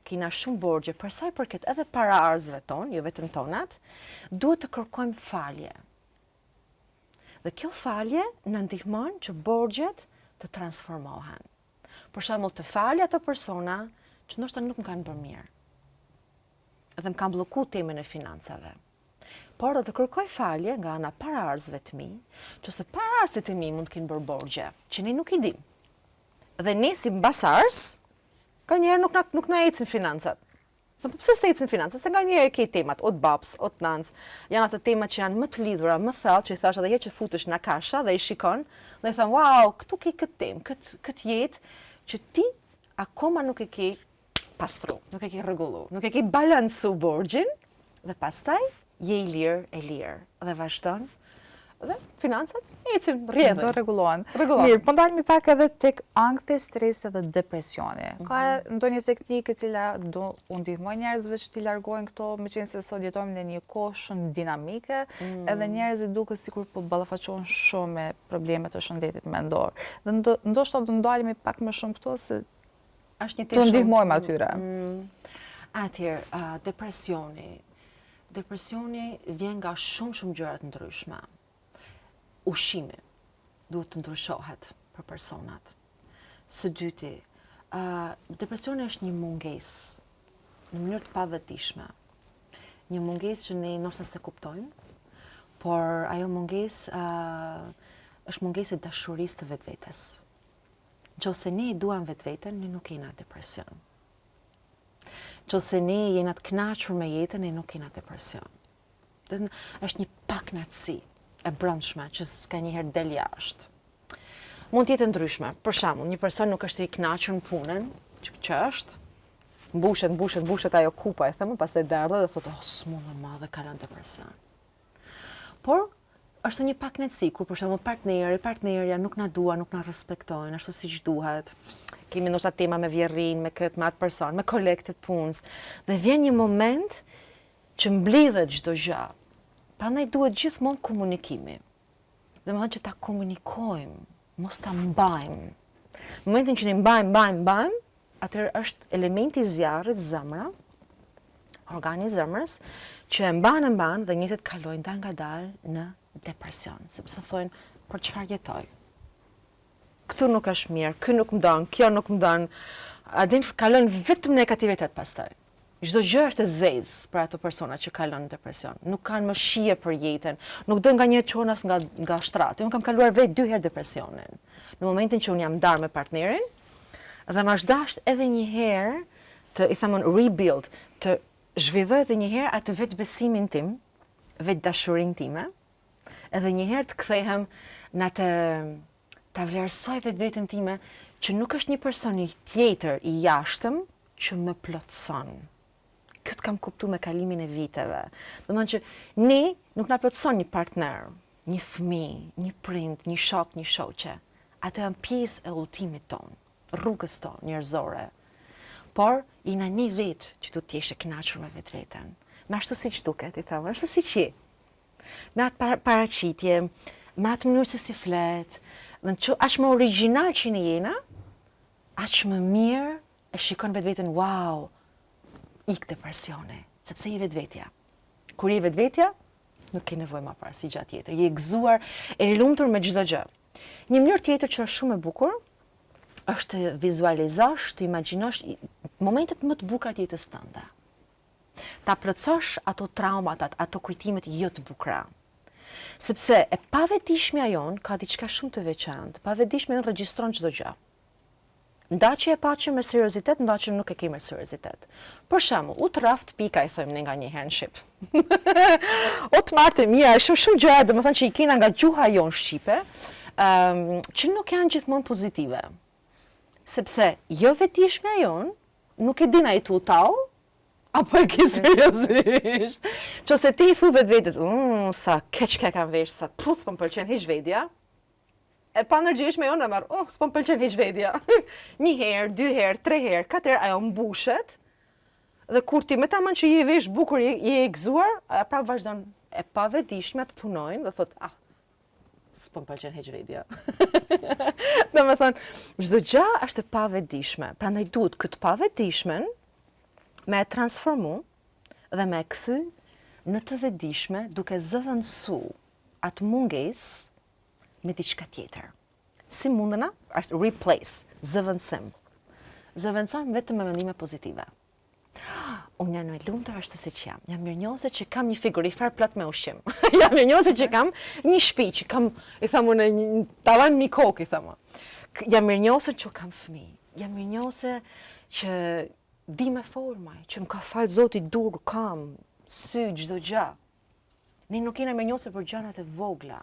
kena shumë borxhe, për sa i përket edhe paraarzëve tonë, jo vetëm tonat, duhet të kërkojmë falje. Dhe kjo falje na ndihmon që borxhet të transformohen. Për shembull, të falja ato persona që ndoshta nuk më kanë bërë mirë. Edhe më kanë bllokuar temën e financave. Por do të kërkoj falje nga ana paraarzëve të mi, qëse paraarzët e mi mund të kenë bërë borxhe, që ne nuk i dim. Dhe ne si mbasars, ka njerë nuk na ecin financat. Dhe pëse s'te ecin financat? Se nga njerë ke temat, o të babs, o të nancë, janë ato temat që janë më të lidhura, më thellë, që i thash edhe që futesh në kasha dhe i shikon, dhe i thënë, wow, këtu ke këtë temë, këtë jetë, që ti akoma nuk e ke pastru, nuk e ke rregullu, nuk e ke balansu borxhin, dhe pastaj je i lirë, dhe vazhdon, dhe financat ecin, rrjedhin. Do rregullohen. Mirë, po ndalemi pak edhe tek ankthi, stresi dhe depresioni. Ka ndonjë teknikë e cila do u ndihmoj njerëzve që t'i largojnë këto, meqense sot jetojmë në një kohë shumë dinamike, edhe njerëzit duket sikur po ballafaqohen shumë me probleme të shëndetit mendor. Dhe ndoshta do ndalemi pak më shumë këto se është një të ndihmojmë atyre. Atëherë, depresioni. depresioni vjen nga shumë gjëra të ndryshme. Ushqimi duhet të ndryshohet për personat. Së dyti, depresioni është një mungesë në mënyrë të pavetdijshme. Një mungesë që ne ndoshta se kuptojmë, por ajo mungesë është mungesë e dashurisë të vetvetes. Nëse ne e duam vetveten, ne nuk kena depresion. Nëse ne jena të kënaqur me jetën, ne nuk kena depresion. Është një pakënaqësi e brendshme që ka njëherë del jashtë. Mund të jetë ndryshme. Për shembull, një person nuk është i kënaqur në punën që është, mbushet ajo kupa e thëmë, pastaj derdhe dhe thotë, s'mundem më dhe kalon depresion. Por është një pakënaqësi kur për shembull partnerja nuk na dua, nuk na respektojnë ashtu siç duhet. Kemi ndoshta tema me vjerrin, me këtë, me atë person, me kolegë të punës, dhe vjen një moment që mblidhet çdo gjë. Prandaj duhet gjithmonë komunikimi. Domethënë që ta komunikojmë, mos ta mbajmë. Në momentin që ne mbajmë, atëherë është elementi i zjarrit, zemra, organi i zemrës, që e mban dhe njerëzit kalojnë dal nga dal në depresion, sepse thonë, për çfarë jetoj? Këtu nuk është mirë, ky nuk më don, kjo nuk më don. Kalojnë vetëm negativitet pastaj. Çdo gjë është e zezë për ato persona që kalojnë në depresion. Nuk kanë më shije për jetën, nuk do nganjëherë çonas nga shtrati. Unë kam kaluar vetë 2 herë depresionin. Në momentin që unë jam ndarë me partnerin, dhe më është dashur edhe një herë të i thamon rebuild, të zhvilloj edhe një herë atë vetë besimin tim, vetë dashurinë time, edhe një herë të kthehem në ta vlerësoj vetveten time që nuk është një person tjetër i jashtëm që më plotson. Këtë kam kuptu me kalimin e viteve. Domethënë që ne nuk na plotson një partner, një fëmijë, një prind, një shok, një shoqe. Ato janë pjesë e udhëtimit ton, rrugës ton njerëzore. Por jena një vetë që do të jesh e kënaqur me vetveten. Me ashtu siç duket, i them, ashtu siç je. Me atë paraqitje, me atë mënyrë se si flet, dhe aq më origjinal që ne jena, aq më mirë e shikon vetveten, wow, ik depresione, sepse je vetvetja. Kur je vetvetja, nuk ke nevojë më para si gjatë tjetër. Je gëzuar, e lumtur me çdo gjë. Një mënyrë tjetër që është shumë e bukur është të vizualizosh, të imagjinosh momentet më të bukura të jetës tënde. Ta plotësosh ato traumat, ato kujtimet jo të bukura. Sepse e pavetdijshmja jon ka diçka shumë të veçantë. Pavetdijshmja jon regjistron çdo gjë. Ndaçi e paçi me seriozitet, ndaçi nuk e ke me seriozitet. Për shembull, u të raft pika i thëmë ne nga një herë në shqip. O të martë e mia, shumë gjëra, domethënë që i kena nga gjuha jonë shqipe, që nuk janë gjithmonë pozitive. Sepse jo vetdijshmja jonë nuk e din ai tu tau, apo e ke seriozisht. Qose ti i thu vetvetes, sa keq ka kam vesh, sa s'po më pëlqen hiç vetja. E pa ndërgjegjshme jonë e marr, s'po më pëlqen hiç vetja. 1 herë, 2 herë, 3 herë, 4 herë ajo mbushet. Dhe kur ti me tamam që je vesh bukur, je e gëzuar, ajo prapë vazhdon e pavetdijshme të punojnë dhe thot, s'po më pëlqen hiç vetja. Domethënë, çdo gjë është e pavetdijshme. Prandaj duhet këtë pavetdijshmen me e transformu dhe me e kthy në të vetdijshme duke zëvendësu atë mungesë me diçka tjetër. Si mundena? Është replace, zëvendësim. Zëvendësojmë vetëm me mendime pozitive. Unë jam e lumtur ashtu siç jam. Jam mirënjohëse që kam një frigorifer plot me ushqim. Jam mirënjohëse që kam një shtëpi, që kam, i them unë, një tavan mi kokë, i them. Jam mirënjohëse që kam fëmijë. Jam mirënjohëse që di me formaj, që më ka fal Zoti dur, kam, sy, çdo gjë. Ne nuk jena mirënjohëse për gjërat e vogla.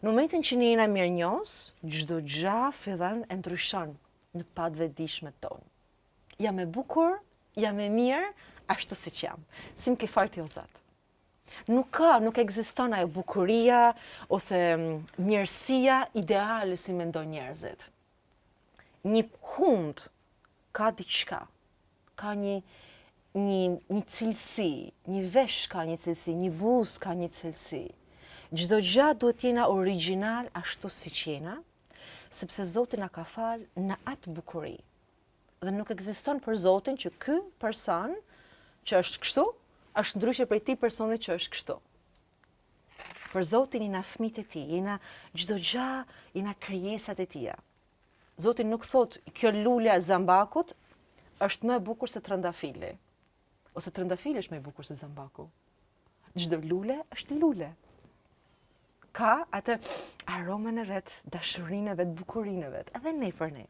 Në momentin që ne jena mirënjohës, çdo gjë fillon e ndryshon në pavetdijshmet tonë. Jam e bukur, jam e mirë, ashtu siç jam. Si më ke fal ti o Zot. Nuk ekziston ajo bukuria ose mirësia ideale si mendojnë njerëzit. Një hund ka diçka, ka një cilësi, një vesh ka një cilësi, një buzë ka një cilësi. Çdo gjë duhet jena origjinal ashtu siç jena, sepse Zoti na ka fal në atë bukuri. Dhe nuk ekziston për Zotin që ky person që është kështu, është ndryshe prej ti personi që është kështu. Për Zotin jena fëmijët e tij, jena çdo gjë, jena krijesat e tija. Zoti nuk thot kjo lule e zambakut është më e bukur se trëndafili. Ose trëndafili është më e bukur se zambaku. Çdo lule është lule. Ka atë aromën e vet, dashurinë e vet, bukurinë e vet, edhe ne për ne.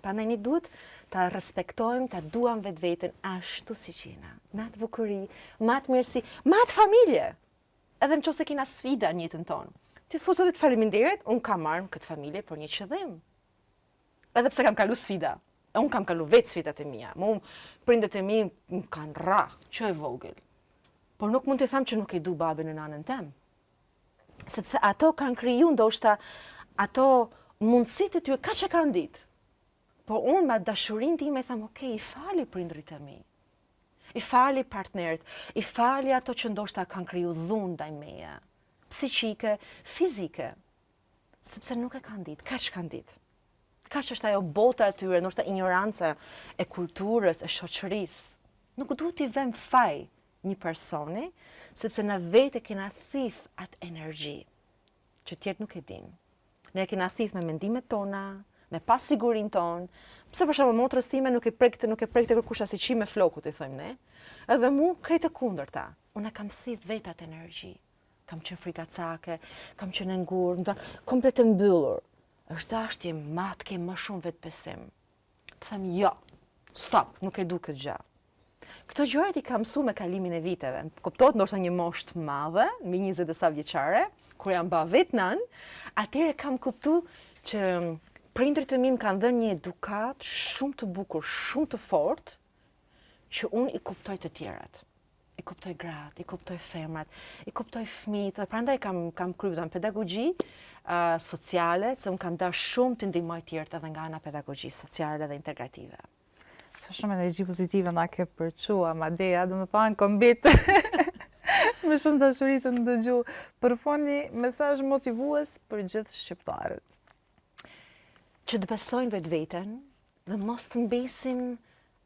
Prandaj ne duhet ta respektojmë, ta duam vetveten ashtu siç jena. Me atë bukuri, me atë mirësi, me atë familje. Edhe nëse kena sfida në jetën tonë. Ti thua Zotit faleminderit, unë kam marrë këtë familje për një qëllim. Edhe pse kam kalu sfida. Unë kam kalu vetë sfidat e mia. Prindet e mi më kanë rrah, që e vogël. Por nuk mund të them që nuk e du babën e nanën tem. Sepse ato kanë kriju ndoshta ato mundësitë e tyre kaq e kanë ditë. Por unë me dashurinë time tham, i fali prindrit e mi. I fali partnerit, i fali ato që ndoshta kanë kriju dhunë ndaj meje, psiqike, fizike. Sepse nuk e kanë ditë, kaq kanë ditë. Kaq është ajo bota e tyre, ndoshta ignoranca e kulturës, e shoqërisë. Nuk duhet t'i vëmë faj një personi, sepse na vetë kena thith atë energji, që tjertë nuk e din. Ne kena thith me mendimet tona, me pasigurinë tonë, pse për shembull motrës time nuk e prekte kërkush as i me flokut, i thojmë ne. Edhe mu krejt e kundërta. Unë kam thith vetë atë energji. Kam qenë frikacake, kam qenë ngurë, komplet e mbyllur. Është dashtje matke më shumë vetbesim. Them jo, stop, nuk e du këtë gjë. Këto gjërat i kam mësuar me kalimin e viteve. Kuptohet ndoshta një moshë të madhe, mbi 20 e sa vjeçare, kur jam ba vetë nan, atëherë kam kuptuar që prindrit e mi më kanë dhënë një edukat shumë të bukur, shumë të fortë, që unë i kuptoj të tjerat. I kuptoj gratë, i kuptoj femrat, i kuptoj fëmijët, dhe prandaj kam kryer pedagogji sociale, se unë kam dashur shumë të ndihmoj tjerët edhe nga ana pedagogji sociale dhe integrative. Sa shumë energji pozitive na ke përçua, Madeja, do të thonë kombit me shumë dashuri të ndëgju. Përfoni mesazh motivues për gjithë shqiptarët. Që të besojnë vetveten dhe mos të mbesim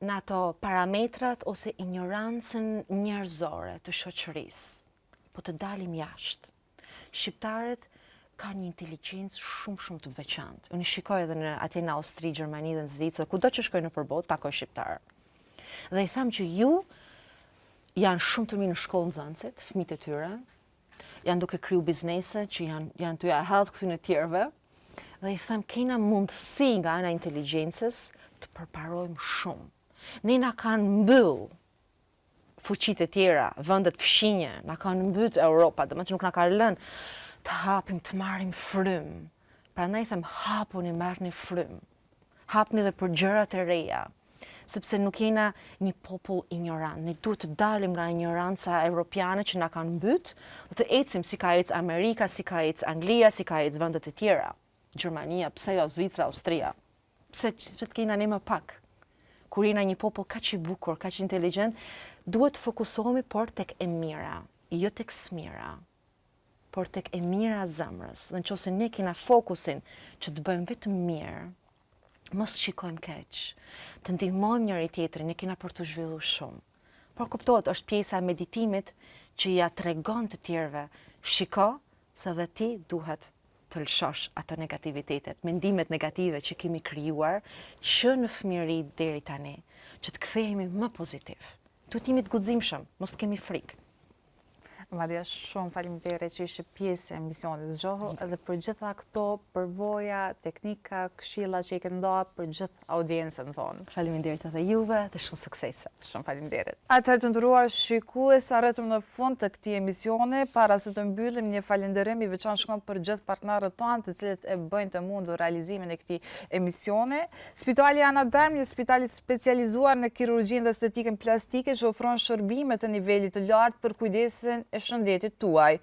në ato parametrat ose ignorancën njerëzore të shoqërisë, po të dalim jashtë. Shqiptarët kanë një inteligjencë shumë të veçantë. Unë shikoj edhe atje në Austri, Gjermani dhe në Zvicër, kudo që shkoj nëpër botë, takoj shqiptarë. Dhe i them që ju janë shumë të mirë në shkollë nxënësit, fëmijët e tyre, janë duke kriju biznese që janë të ja hedh këtyn e tjerëve. Dhe i them, kena mundësi nga ana inteligjencës të përparojmë shumë. Ne na kanë mbyll fuqitë e tjera, vendet fshinje, na kanë mbyll Europa, domethënë nuk na ka lënë të hapim, të marrim frym. Prandaj them, hapuni, marrni frym. Hapni edhe për gjërat e reja, sepse nuk jena një popull ignorant. Ne duhet të dalim nga ignoranca europiane që na kanë mbyt, dhe të ecim si ka ecë Amerika, si ka ecë Anglia, si ka ecë vendet e tjera. Gjermania, pse jo Zvicra, Austria. Pse të kena ne më pak. Kur jena një popull kaq i bukur, kaq inteligjent, duhet të fokusohemi por tek e mira, jo tek smira, por tek e mira zemrës. Dhe nëse ne kena fokusin që të bëjmë vetëm mirë, mos shikojmë keq, të ndihmojmë njëri tjetrin, ne kena për të zhvilluar shumë. Por kuptohet, është pjesa e meditimit që ja tregon të tjerëve, shiko se dhe ti duhet të lëshosh ato negativitetet, mendimet negative që kemi krijuar që në fëmijëri deri tani, që të kthehemi më pozitiv. Duhet jemi të guximshëm, mos të kemi frikë. Madeja, shumë faleminderit që ishe pjesë e emisionit Zgjohu edhe për gjitha këto përvoja, teknika, këshilla që i ke nda për gjithë audiencën tonë. Faleminderit edhe juve dhe shumë suksese. Shumë faleminderit. Atëherë të nderuar shikues, arritëm në fund të këtij emisioni. Para se të mbyllim, një falënderim i veçantë shkon për gjithë partnerët tanë të cilët e bëjnë të mundur realizimin e këtij emisioni. Spitali Ana Derm, një spital i specializuar në kirurgjinë dhe estetikën plastike që ofron shërbime të nivelit të lartë për kujdesin e shëndetit tuaj.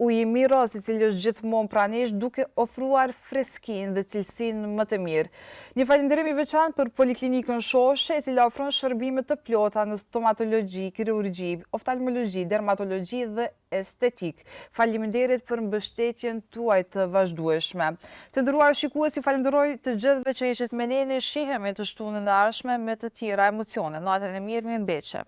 Uji Miros, i cili është gjithmonë pranesh, duke ofruar freskinë dhe cilësinë më të mirë. Një falënderim i veçantë për Poliklinikën Shoshe, e cila ofron shërbime të plota në stomatologji, kirurgji, oftalmologji, dermatologji dhe estetik. Faleminderit për mbështetjen tuaj të vazhdueshme. Të nderuar shikuesi, falenderoj të gjithëve që ishit me ne. Ne shihemi të shtunën e ardhshme me të tjera emocione. Natën e mirë, mirëmbëjtje.